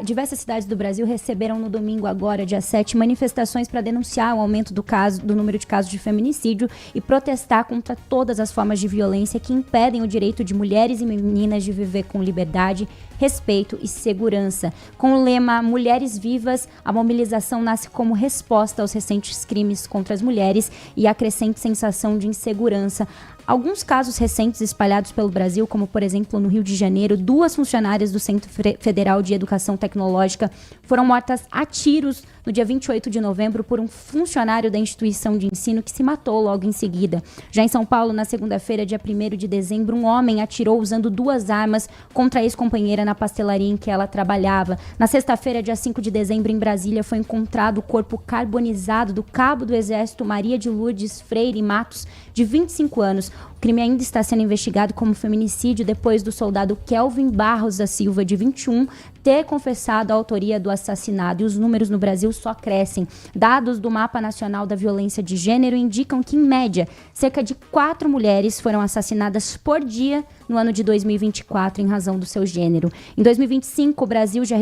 Diversas cidades do Brasil receberam no domingo agora, dia 7, manifestações para denunciar o aumento do número de casos de feminicídio e protestar contra todas as formas de violência que impedem o direito de mulheres e meninas de viver com liberdade, respeito e segurança. Com o lema Mulheres Vivas, a mobilização nasce como resposta aos recentes crimes contra as mulheres e a crescente sensação de insegurança. Alguns casos recentes espalhados pelo Brasil, como por exemplo no Rio de Janeiro, 2 funcionárias do Centro Federal de Educação Tecnológica foram mortas a tiros no dia 28 de novembro por um funcionário da instituição de ensino que se matou logo em seguida. Já em São Paulo, na segunda-feira, dia 1º de dezembro, um homem atirou usando 2 armas contra a ex-companheira na pastelaria em que ela trabalhava. Na sexta-feira, dia 5 de dezembro, em Brasília, foi encontrado o corpo carbonizado do cabo do Exército Maria de Lourdes Freire Matos, de 25 anos. O crime ainda está sendo investigado como feminicídio depois do soldado Kelvin Barros da Silva, de 21, ter confessado a autoria do assassinato. E os números no Brasil só crescem. Dados do Mapa Nacional da Violência de Gênero indicam que, em média, cerca de 4 mulheres foram assassinadas por dia no ano de 2024 em razão do seu gênero. Em 2025, o Brasil já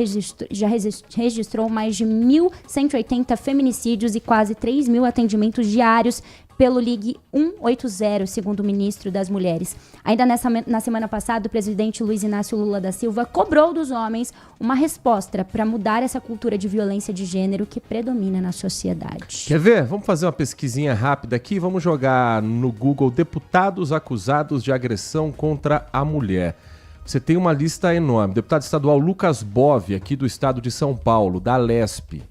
registrou mais de 1.180 feminicídios e quase 3.000 atendimentos diários pelo Ligue 180, segundo o ministro das Mulheres. Ainda na semana passada, o presidente Luiz Inácio Lula da Silva cobrou dos homens uma resposta para mudar essa cultura de violência de gênero que predomina na sociedade. Quer ver? Vamos fazer uma pesquisinha rápida aqui. Vamos jogar no Google deputados acusados de agressão contra a mulher. Você tem uma lista enorme. Deputado estadual Lucas Bove, aqui do estado de São Paulo, da Lesp.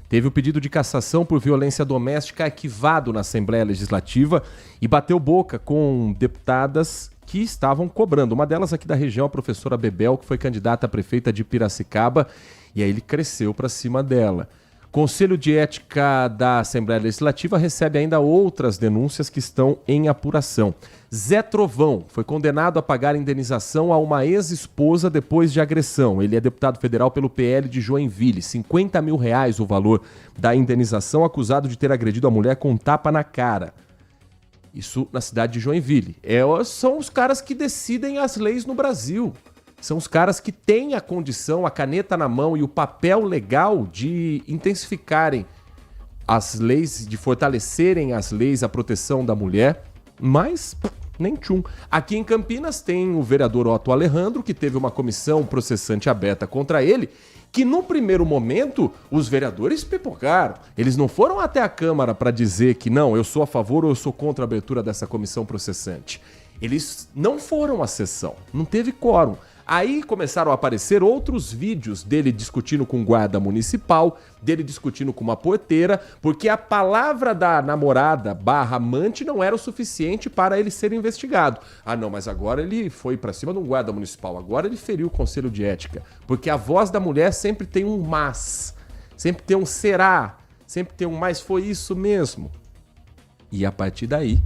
Teve o pedido de cassação por violência doméstica arquivado na Assembleia Legislativa e bateu boca com deputadas que estavam cobrando. Uma delas aqui da região, a professora Bebel, que foi candidata a prefeita de Piracicaba, e aí ele cresceu para cima dela. Conselho de Ética da Assembleia Legislativa recebe ainda outras denúncias que estão em apuração. Zé Trovão foi condenado a pagar indenização a uma ex-esposa depois de agressão. Ele é deputado federal pelo PL de Joinville. R$50 mil o valor da indenização, acusado de ter agredido a mulher com um tapa na cara. Isso na cidade de Joinville. São os caras que decidem as leis no Brasil. São os caras que têm a condição, a caneta na mão e o papel legal de intensificarem as leis, de fortalecerem as leis, a proteção da mulher, mas nem tchum. Aqui em Campinas tem o vereador Otto Alejandro, que teve uma comissão processante aberta contra ele, que no primeiro momento os vereadores pipocaram. Eles não foram até a Câmara para dizer que não, eu sou a favor ou eu sou contra a abertura dessa comissão processante. Eles não foram à sessão, não teve quórum. Aí começaram a aparecer outros vídeos dele discutindo com guarda municipal, dele discutindo com uma porteira, porque a palavra da namorada / amante não era o suficiente para ele ser investigado. Ah não, mas agora ele foi para cima de um guarda municipal, agora ele feriu o conselho de ética. Porque a voz da mulher sempre tem um mas, sempre tem um será, sempre tem um mas foi isso mesmo. E a partir daí,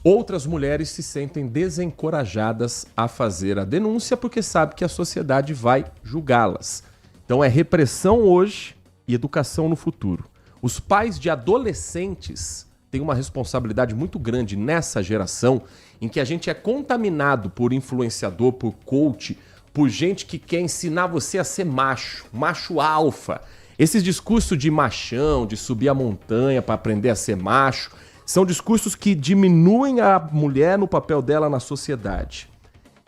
outras mulheres se sentem desencorajadas a fazer a denúncia porque sabe que a sociedade vai julgá-las. Então é repressão hoje e educação no futuro. Os pais de adolescentes têm uma responsabilidade muito grande nessa geração em que a gente é contaminado por influenciador, por coach, por gente que quer ensinar você a ser macho, macho alfa. Esses discursos de machão, de subir a montanha para aprender a ser macho, são discursos que diminuem a mulher no papel dela na sociedade.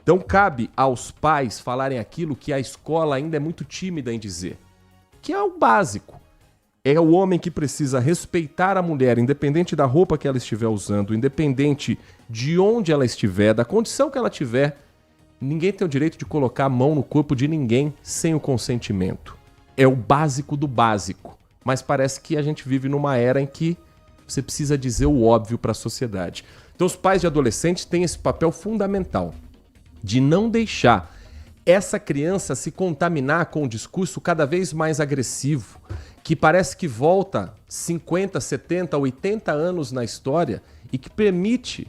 Então cabe aos pais falarem aquilo que a escola ainda é muito tímida em dizer, que é o básico. É o homem que precisa respeitar a mulher, independente da roupa que ela estiver usando, independente de onde ela estiver, da condição que ela tiver. Ninguém tem o direito de colocar a mão no corpo de ninguém sem o consentimento. É o básico do básico. Mas parece que a gente vive numa era em que você precisa dizer o óbvio para a sociedade. Então os pais de adolescentes têm esse papel fundamental de não deixar essa criança se contaminar com um discurso cada vez mais agressivo, que parece que volta 50, 70, 80 anos na história e que permite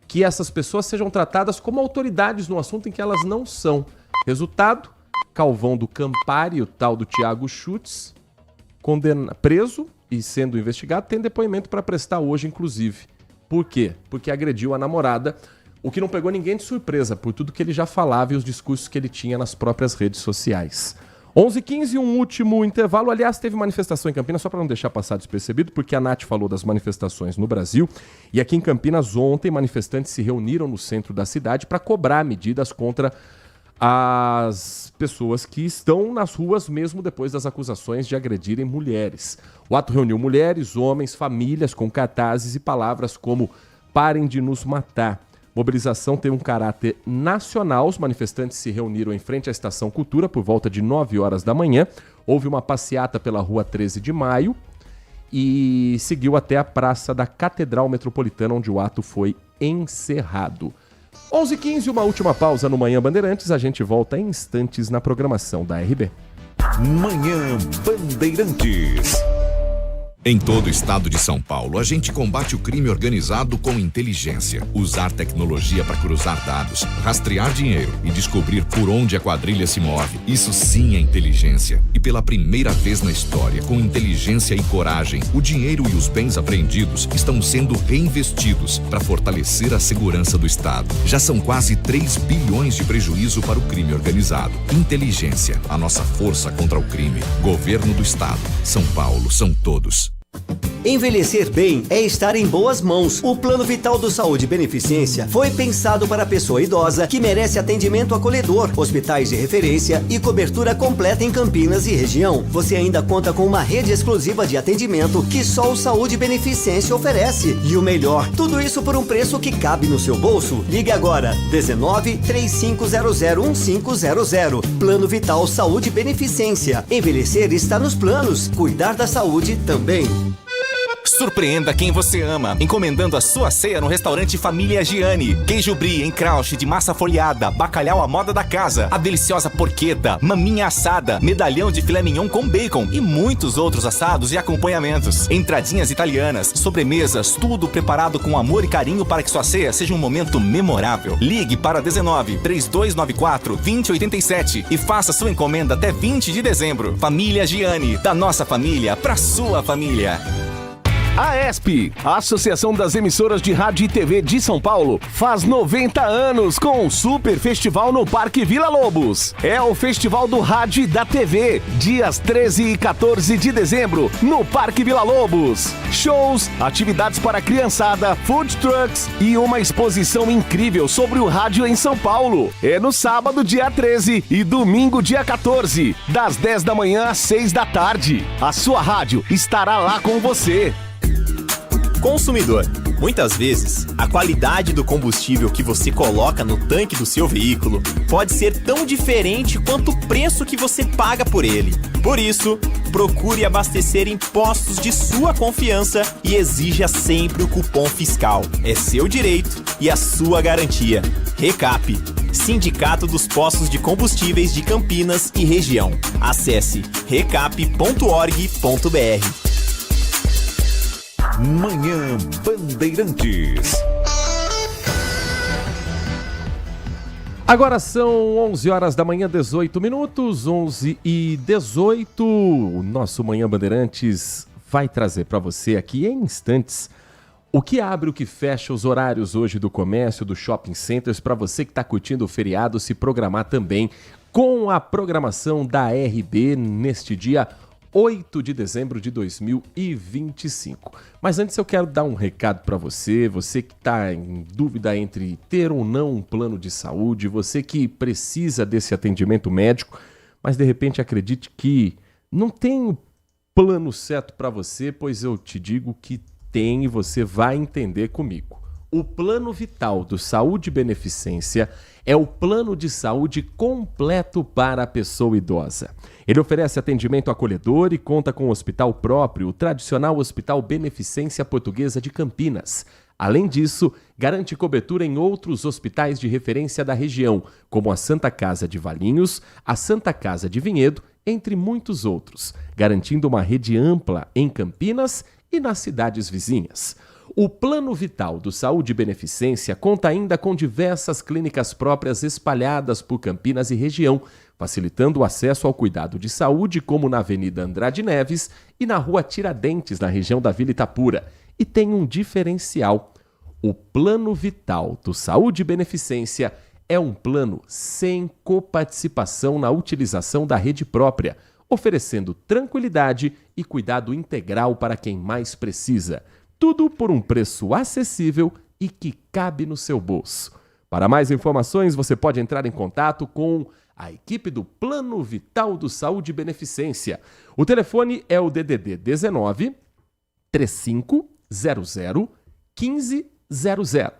que essas pessoas sejam tratadas como autoridades no assunto em que elas não são. Resultado, Calvão do Campari, o tal do Thiago Schutz, preso e sendo investigado, tem depoimento para prestar hoje, inclusive. Por quê? Porque agrediu a namorada, o que não pegou ninguém de surpresa, por tudo que ele já falava e os discursos que ele tinha nas próprias redes sociais. 11h15, um último intervalo. Aliás, teve manifestação em Campinas, só para não deixar passar despercebido, porque a Nath falou das manifestações no Brasil. E aqui em Campinas, ontem, manifestantes se reuniram no centro da cidade para cobrar medidas contra as pessoas que estão nas ruas mesmo depois das acusações de agredirem mulheres. O ato reuniu mulheres, homens, famílias com cartazes e palavras como "parem de nos matar". Mobilização tem um caráter nacional. Os manifestantes se reuniram em frente à Estação Cultura por volta de 9 horas da manhã. Houve uma passeata pela Rua 13 de Maio e seguiu até a Praça da Catedral Metropolitana, onde o ato foi encerrado. 11h15, uma última pausa no Manhã Bandeirantes. A gente volta em instantes na programação da RB. Manhã Bandeirantes. Em todo o estado de São Paulo, a gente combate o crime organizado com inteligência. Usar tecnologia para cruzar dados, rastrear dinheiro e descobrir por onde a quadrilha se move. Isso sim é inteligência. E pela primeira vez na história, com inteligência e coragem, o dinheiro e os bens apreendidos estão sendo reinvestidos para fortalecer a segurança do estado. Já são quase 3 bilhões de prejuízo para o crime organizado. Inteligência, a nossa força contra o crime. Governo do estado. São Paulo, são todos. Envelhecer bem é estar em boas mãos. O Plano Vital do Saúde Beneficência foi pensado para a pessoa idosa que merece atendimento acolhedor, hospitais de referência e cobertura completa em Campinas e região. Você ainda conta com uma rede exclusiva de atendimento que só o Saúde Beneficência oferece. E o melhor, tudo isso por um preço que cabe no seu bolso. Ligue agora, 19 3500 1500. Plano Vital Saúde Beneficência. Envelhecer está nos planos. Cuidar da saúde também. Surpreenda quem você ama, encomendando a sua ceia no restaurante Família Giani. Queijo brie em crouch de massa folhada, bacalhau à moda da casa, a deliciosa porqueta, maminha assada, medalhão de filé mignon com bacon e muitos outros assados e acompanhamentos. Entradinhas italianas, sobremesas, tudo preparado com amor e carinho para que sua ceia seja um momento memorável. Ligue para 19 3294 2087 e faça sua encomenda até 20 de dezembro. Família Giani, da nossa família para sua família. A AESP, a Associação das Emissoras de Rádio e TV de São Paulo, faz 90 anos com o Super Festival no Parque Vila Lobos. É o Festival do Rádio e da TV, dias 13 e 14 de dezembro, no Parque Vila Lobos. Shows, atividades para criançada, food trucks e uma exposição incrível sobre o rádio em São Paulo. É no sábado, dia 13 e domingo, dia 14, das 10 da manhã às 6 da tarde. A sua rádio estará lá com você. Consumidor, muitas vezes, a qualidade do combustível que você coloca no tanque do seu veículo pode ser tão diferente quanto o preço que você paga por ele. Por isso, procure abastecer em postos de sua confiança e exija sempre o cupom fiscal. É seu direito e a sua garantia. Recap, Sindicato dos Postos de Combustíveis de Campinas e Região. Acesse recap.org.br. Manhã Bandeirantes. Agora são 11 horas da manhã, 18 minutos, 11h18. O nosso Manhã Bandeirantes vai trazer para você aqui em instantes o que abre, o que fecha, os horários hoje do comércio, dos shopping centers, para você que está curtindo o feriado se programar também com a programação da RB neste dia 8 de dezembro de 2025. Mas antes eu quero dar um recado para você que está em dúvida entre ter ou não um plano de saúde, você que precisa desse atendimento médico, mas de repente acredite que não tem o plano certo para você, pois eu te digo que tem e você vai entender comigo. O Plano Vital do Saúde Beneficência é o plano de saúde completo para a pessoa idosa. Ele oferece atendimento acolhedor e conta com um hospital próprio, o tradicional Hospital Beneficência Portuguesa de Campinas. Além disso, garante cobertura em outros hospitais de referência da região, como a Santa Casa de Valinhos, a Santa Casa de Vinhedo, entre muitos outros, garantindo uma rede ampla em Campinas e nas cidades vizinhas. O Plano Vital do Saúde Beneficência conta ainda com diversas clínicas próprias espalhadas por Campinas e região, facilitando o acesso ao cuidado de saúde, como na Avenida Andrade Neves e na Rua Tiradentes, na região da Vila Itapura. E tem um diferencial. O Plano Vital do Saúde Beneficência é um plano sem coparticipação na utilização da rede própria, oferecendo tranquilidade e cuidado integral para quem mais precisa. Tudo por um preço acessível e que cabe no seu bolso. Para mais informações, você pode entrar em contato com a equipe do Plano Vital do Saúde Beneficência. O telefone é o DDD 19 3500 1500.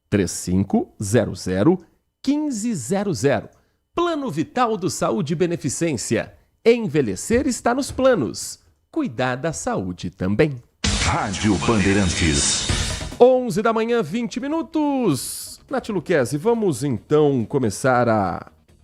3500 1500. Plano Vital do Saúde Beneficência. Envelhecer está nos planos. Cuidar da saúde também. Rádio Bandeirantes. 11 da manhã, 20 minutos. Nath Luquezzi, vamos então começar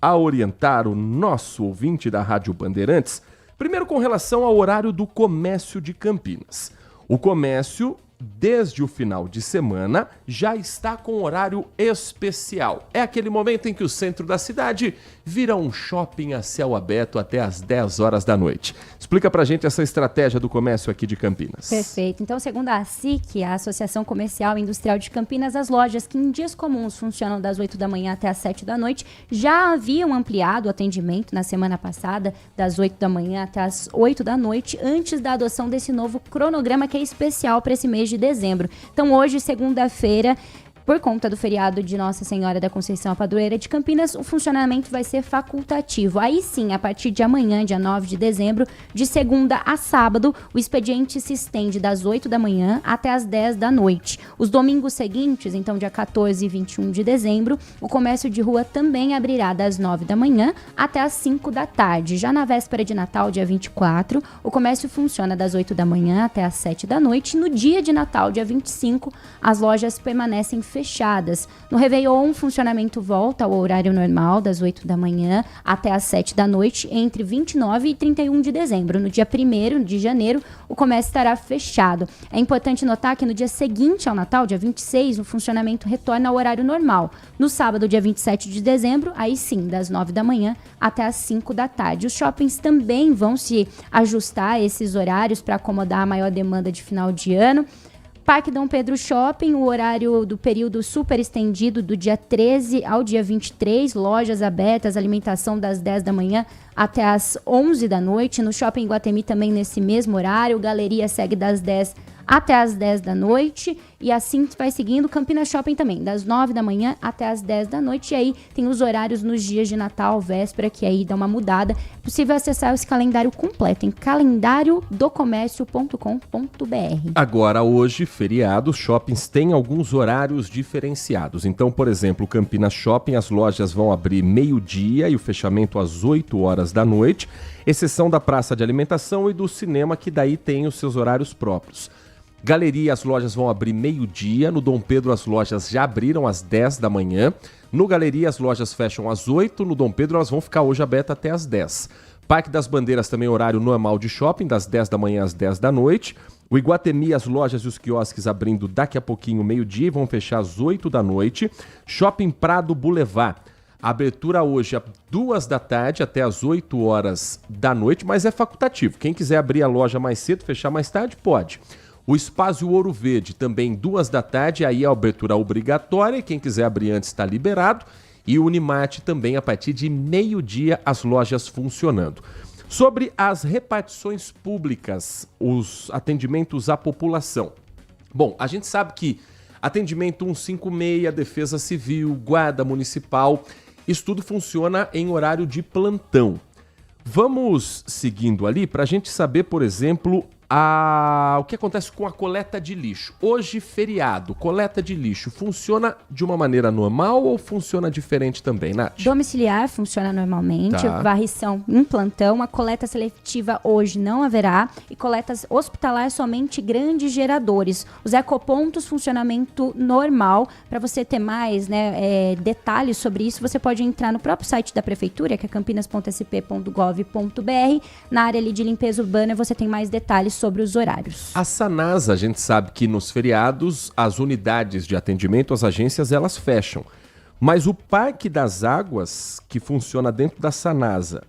a orientar o nosso ouvinte da Rádio Bandeirantes. Primeiro com relação ao horário do comércio de Campinas. O comércio, desde o final de semana, já está com horário especial. É aquele momento em que o centro da cidade vira um shopping a céu aberto até às 10 horas da noite. Explica pra gente essa estratégia do comércio aqui de Campinas. Perfeito. Então, segundo a ASIC, a Associação Comercial e Industrial de Campinas, as lojas que em dias comuns funcionam das 8 da manhã até às 7 da noite já haviam ampliado o atendimento na semana passada, das 8 da manhã até às 8 da noite, antes da adoção desse novo cronograma que é especial para esse mês de dezembro. Então, hoje, segunda-feira, por conta do feriado de Nossa Senhora da Conceição, a padroeira de Campinas, o funcionamento vai ser facultativo. Aí sim, a partir de amanhã, dia 9 de dezembro, de segunda a sábado, o expediente se estende das 8 da manhã até as 10 da noite. Os domingos seguintes, então dia 14 e 21 de dezembro, o comércio de rua também abrirá das 9 da manhã até as 5 da tarde. Já na véspera de Natal, dia 24, o comércio funciona das 8 da manhã até as 7 da noite. No dia de Natal, dia 25, as lojas permanecem fechadas fechadas. No Réveillon, o funcionamento volta ao horário normal, das 8 da manhã até as 7 da noite, entre 29 e 31 de dezembro. No dia 1º de janeiro, o comércio estará fechado. É importante notar que no dia seguinte ao Natal, dia 26, o funcionamento retorna ao horário normal. No sábado, dia 27 de dezembro, aí sim, das 9 da manhã até as 5 da tarde. Os shoppings também vão se ajustar a esses horários para acomodar a maior demanda de final de ano. Parque Dom Pedro Shopping, o horário do período super estendido do dia 13 ao dia 23, lojas abertas, alimentação das 10 da manhã até as 11 da noite. No Shopping Iguatemi também nesse mesmo horário, galeria segue das 10 até as 10 da noite e assim vai seguindo. Campinas Shopping também, das 9 da manhã até as 10 da noite. E aí tem os horários nos dias de Natal, véspera, que aí dá uma mudada. É possível acessar esse calendário completo em calendariodocomércio.com.br. Agora, hoje, feriado, os shoppings têm alguns horários diferenciados. Então, por exemplo, Campinas Shopping, as lojas vão abrir meio-dia e o fechamento às 8 horas da noite, exceção da praça de alimentação e do cinema, que daí tem os seus horários próprios. Galeria, as lojas vão abrir meio-dia. No Dom Pedro, as lojas já abriram às 10 da manhã. No Galeria, as lojas fecham às 8. No Dom Pedro, elas vão ficar hoje abertas até às 10. Parque das Bandeiras também horário normal de shopping, das 10 da manhã às 10 da noite. O Iguatemi, as lojas e os quiosques abrindo daqui a pouquinho, meio-dia, e vão fechar às 8 da noite. Shopping Prado Boulevard. Abertura hoje às 2 da tarde até às 8 horas da noite, mas é facultativo. Quem quiser abrir a loja mais cedo, fechar mais tarde, pode. O Espaço Ouro Verde também 2 da tarde, aí a abertura obrigatória, quem quiser abrir antes está liberado. E o Unimart também a partir de meio-dia, as lojas funcionando. Sobre as repartições públicas, os atendimentos à população. Bom, a gente sabe que atendimento 156, Defesa Civil, Guarda Municipal, isso tudo funciona em horário de plantão. Vamos seguindo ali para a gente saber, por exemplo, o que acontece com a coleta de lixo. Hoje, feriado, coleta de lixo funciona de uma maneira normal ou funciona diferente também, Nath? Domiciliar funciona normalmente, Tá. Varrição em plantão, a coleta seletiva hoje não haverá e coletas hospitalar somente grandes geradores. Os ecopontos, funcionamento normal. Para você ter mais detalhes sobre isso, você pode entrar no próprio site da Prefeitura, que é campinas.sp.gov.br. Na área ali de limpeza urbana você tem mais detalhes sobre os horários. A Sanasa, a gente sabe que nos feriados, as unidades de atendimento, as agências, elas fecham. Mas o Parque das Águas, que funciona dentro da Sanasa,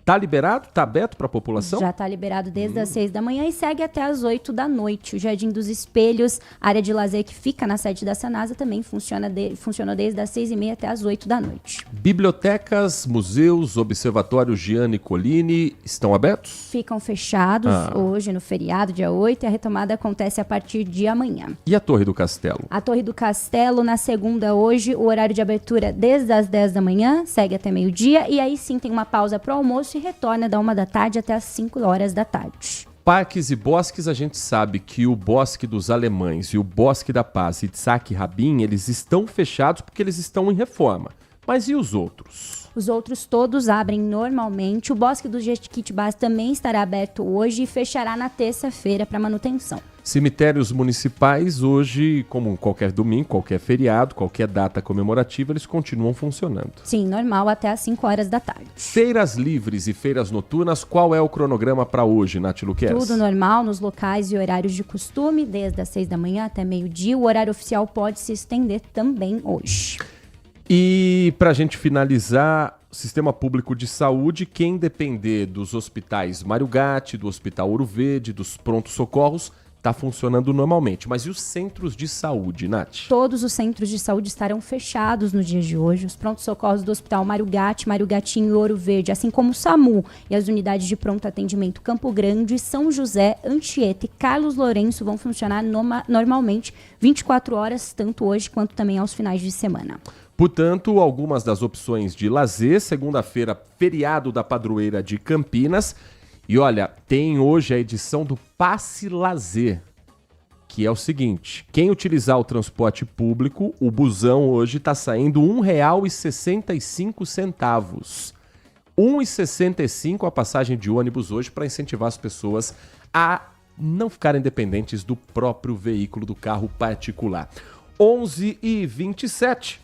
tá liberado? Tá aberto para a população? Já está liberado desde as 6 da manhã e segue até as 8 da noite. O Jardim dos Espelhos, área de lazer que fica na sede da Sanasa, também funcionou desde as 6h30 até as 8 da noite. Bibliotecas, museus, observatório Gianni Colini estão abertos? Ficam fechados hoje no feriado, dia 8, e a retomada acontece a partir de amanhã. E a Torre do Castelo? A Torre do Castelo, na segunda hoje, o horário de abertura desde as 10 da manhã, segue até meio-dia, e aí sim tem uma pausa para o almoço e retorna da 1 da tarde até as 5 horas da tarde. Parques e bosques, a gente sabe que o Bosque dos Alemães e o Bosque da Paz e Itzhak Rabin, eles estão fechados porque eles estão em reforma. Mas e os outros? Os outros todos abrem normalmente. O Bosque dos Jequitibás também estará aberto hoje e fechará na terça-feira para manutenção. Cemitérios municipais hoje, como qualquer domingo, qualquer feriado, qualquer data comemorativa, eles continuam funcionando. Sim, normal até as 5 horas da tarde. Feiras livres e feiras noturnas, qual é o cronograma para hoje, Nath Luquez? Tudo normal nos locais e horários de costume, desde as 6 da manhã até meio-dia. O horário oficial pode se estender também hoje. E para a gente finalizar, Sistema Público de Saúde, quem depender dos hospitais Mário Gatti, do Hospital Ouro Verde, dos prontos-socorros, está funcionando normalmente. Mas e os centros de saúde, Nath? Todos os centros de saúde estarão fechados no dia de hoje. Os prontos-socorros do Hospital Mário Gatti, Mário Gatinho e Ouro Verde, assim como o SAMU e as unidades de pronto atendimento Campo Grande, São José, Anchieta e Carlos Lourenço vão funcionar normalmente 24 horas, tanto hoje quanto também aos finais de semana. Portanto, algumas das opções de lazer, segunda-feira, feriado da padroeira de Campinas. E olha, tem hoje a edição do Passe Lazer, que é o seguinte: quem utilizar o transporte público, o busão hoje está saindo R$ 1,65. R$ 1,65 a passagem de ônibus hoje para incentivar as pessoas a não ficarem dependentes do próprio veículo, do carro particular. 11h27.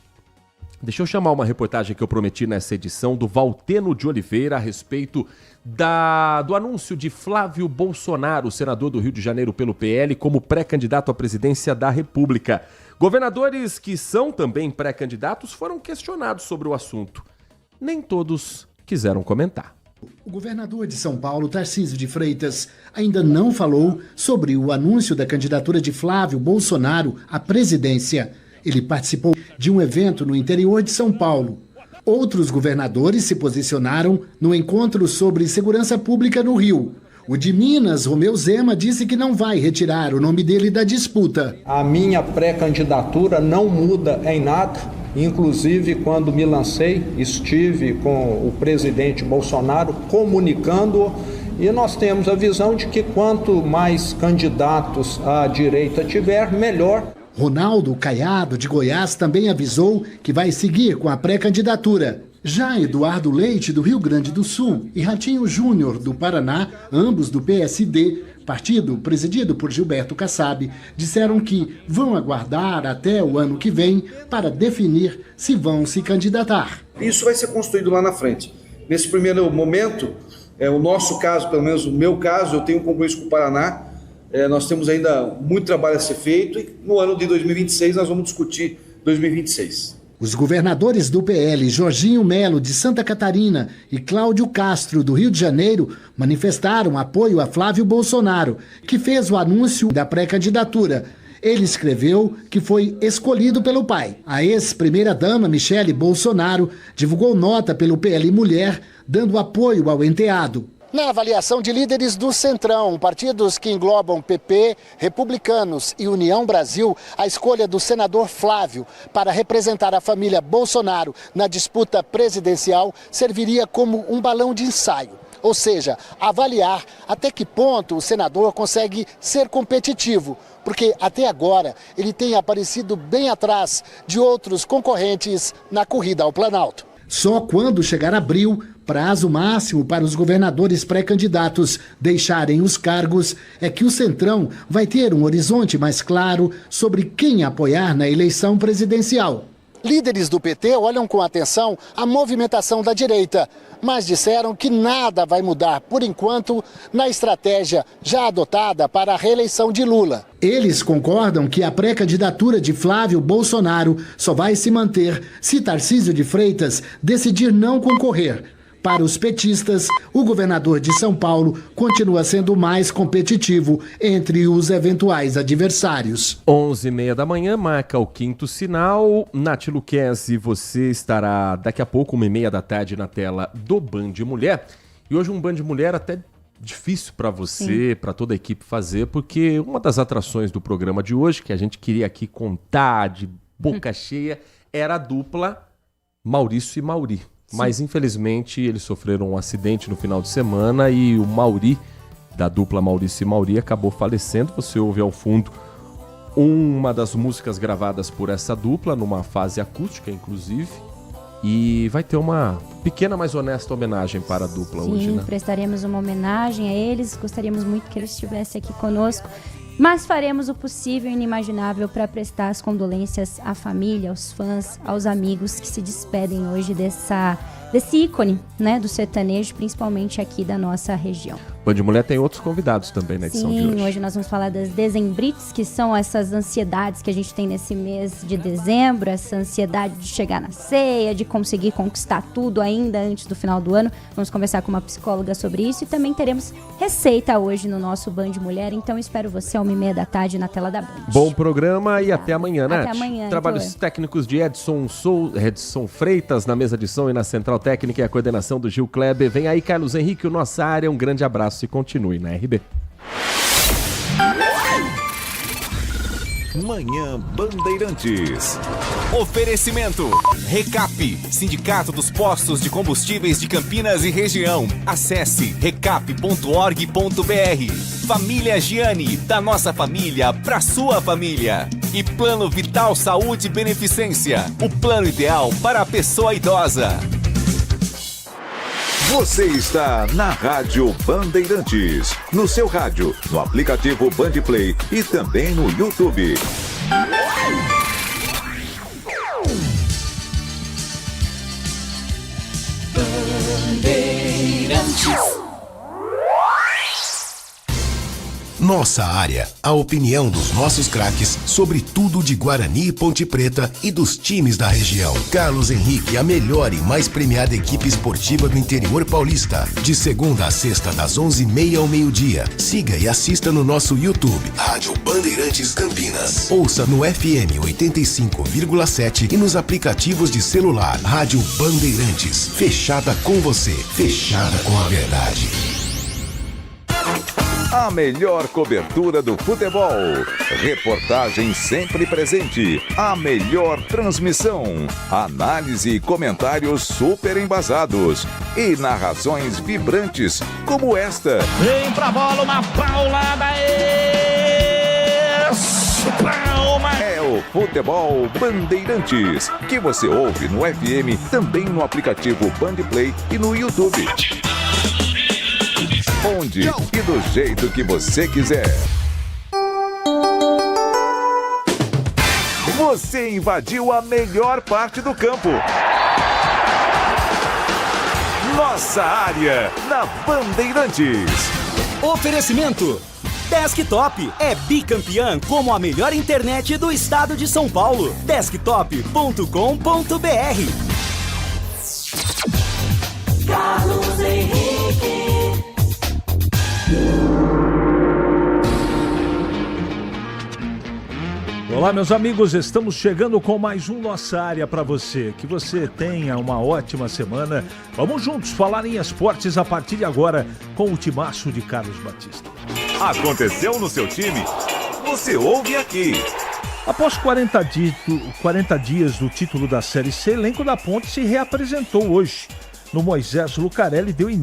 Deixa eu chamar uma reportagem que eu prometi nessa edição do Valteno de Oliveira a respeito do anúncio de Flávio Bolsonaro, senador do Rio de Janeiro pelo PL, como pré-candidato à presidência da República. Governadores que são também pré-candidatos foram questionados sobre o assunto. Nem todos quiseram comentar. O governador de São Paulo, Tarcísio de Freitas, ainda não falou sobre o anúncio da candidatura de Flávio Bolsonaro à presidência. Ele participou de um evento no interior de São Paulo. Outros governadores se posicionaram no encontro sobre segurança pública no Rio. O de Minas, Romeu Zema, disse que não vai retirar o nome dele da disputa. A minha pré-candidatura não muda em nada. Inclusive, quando me lancei, estive com o presidente Bolsonaro comunicando, e nós temos a visão de que quanto mais candidatos à direita tiver, melhor. Ronaldo Caiado, de Goiás, também avisou que vai seguir com a pré-candidatura. Já Eduardo Leite, do Rio Grande do Sul, e Ratinho Júnior, do Paraná, ambos do PSD, partido presidido por Gilberto Kassab, disseram que vão aguardar até o ano que vem para definir se vão se candidatar. Isso vai ser construído lá na frente. Nesse primeiro momento, o nosso caso, pelo menos o meu caso, eu tenho um compromisso com o Paraná. Nós temos ainda muito trabalho a ser feito e no ano de 2026 nós vamos discutir 2026. Os governadores do PL, Jorginho Melo, de Santa Catarina, e Cláudio Castro, do Rio de Janeiro, manifestaram apoio a Flávio Bolsonaro, que fez o anúncio da pré-candidatura. Ele escreveu que foi escolhido pelo pai. A ex-primeira-dama, Michele Bolsonaro, divulgou nota pelo PL Mulher, dando apoio ao enteado. Na avaliação de líderes do Centrão, partidos que englobam PP, Republicanos e União Brasil, a escolha do senador Flávio para representar a família Bolsonaro na disputa presidencial serviria como um balão de ensaio. Ou seja, avaliar até que ponto o senador consegue ser competitivo, porque até agora ele tem aparecido bem atrás de outros concorrentes na corrida ao Planalto. Só quando chegar abril, prazo máximo para os governadores pré-candidatos deixarem os cargos, é que o Centrão vai ter um horizonte mais claro sobre quem apoiar na eleição presidencial. Líderes do PT olham com atenção a movimentação da direita, mas disseram que nada vai mudar, por enquanto, na estratégia já adotada para a reeleição de Lula. Eles concordam que a pré-candidatura de Flávio Bolsonaro só vai se manter se Tarcísio de Freitas decidir não concorrer. Para os petistas, o governador de São Paulo continua sendo o mais competitivo entre os eventuais adversários. 11h30 da manhã, marca o quinto sinal. Nath Luquezzi, você estará daqui a pouco, 1h30 da tarde, na tela do Band Mulher. E hoje um Band Mulher até difícil para você, para toda a equipe fazer, porque uma das atrações do programa de hoje, que a gente queria aqui contar de boca cheia, era a dupla Maurício e Mauri. Mas, infelizmente, eles sofreram um acidente no final de semana e o Mauri, da dupla Maurício e Mauri, acabou falecendo. Você ouve ao fundo uma das músicas gravadas por essa dupla, numa fase acústica, inclusive. E vai ter uma pequena, mas honesta homenagem para a dupla hoje, né? Sim, prestaremos uma homenagem a eles. Gostaríamos muito que eles estivessem aqui conosco. Mas faremos o possível e inimaginável para prestar as condolências à família, aos fãs, aos amigos que se despedem hoje desse ícone, né, do sertanejo, principalmente aqui da nossa região. Band Mulher tem outros convidados também na edição de hoje. Sim, hoje nós vamos falar das dezembrites, que são essas ansiedades que a gente tem nesse mês de dezembro, essa ansiedade de chegar na ceia, de conseguir conquistar tudo ainda antes do final do ano. Vamos conversar com uma psicóloga sobre isso e também teremos receita hoje no nosso Band Mulher, então espero você às 1h30 da tarde na tela da Band. Bom programa e até amanhã, Nath. Até amanhã. Trabalhos técnicos de Edson Freitas na mesa de som e na central técnica e a coordenação do Gil Kleber. Vem aí, Carlos Henrique, o Nossa Área. Um grande abraço e continue na RB. Manhã Bandeirantes. Oferecimento. Recap, Sindicato dos Postos de Combustíveis de Campinas e Região. Acesse recap.org.br. Família Giani, da nossa família pra sua família. E Plano Vital Saúde e Beneficência, o plano ideal para a pessoa idosa. Você está na Rádio Bandeirantes, no seu rádio, no aplicativo Bandplay e também no YouTube. Bandeirantes. Nossa área, a opinião dos nossos craques sobre tudo de Guarani e Ponte Preta e dos times da região. Carlos Henrique, a melhor e mais premiada equipe esportiva do interior paulista. De segunda a sexta, das 11h30 ao meio-dia. Siga e assista no nosso YouTube, Rádio Bandeirantes Campinas. Ouça no FM 85,7 e nos aplicativos de celular. Rádio Bandeirantes, fechada com você, fechada com a verdade. A melhor cobertura do futebol. Reportagem sempre presente. A melhor transmissão. Análise e comentários super embasados. E narrações vibrantes como esta. Vem pra bola, uma paulada. Palma. É o Futebol Bandeirantes, que você ouve no FM, também no aplicativo Bandplay e no YouTube. Onde e do jeito que você quiser. Você invadiu a melhor parte do campo. Nossa área, na Bandeirantes. Oferecimento. Desktop é bicampeã como a melhor internet do estado de São Paulo. Desktop.com.br. Carlos Henrique. Olá, meus amigos, estamos chegando com mais um Nossa Área para você. Que você tenha uma ótima semana. Vamos juntos falar em esportes a partir de agora com o timaço de Carlos Batista. Aconteceu no seu time? Você ouve aqui. Após 40 dias do título da Série C, o elenco da Ponte se reapresentou hoje. No Moisés Lucarelli deu início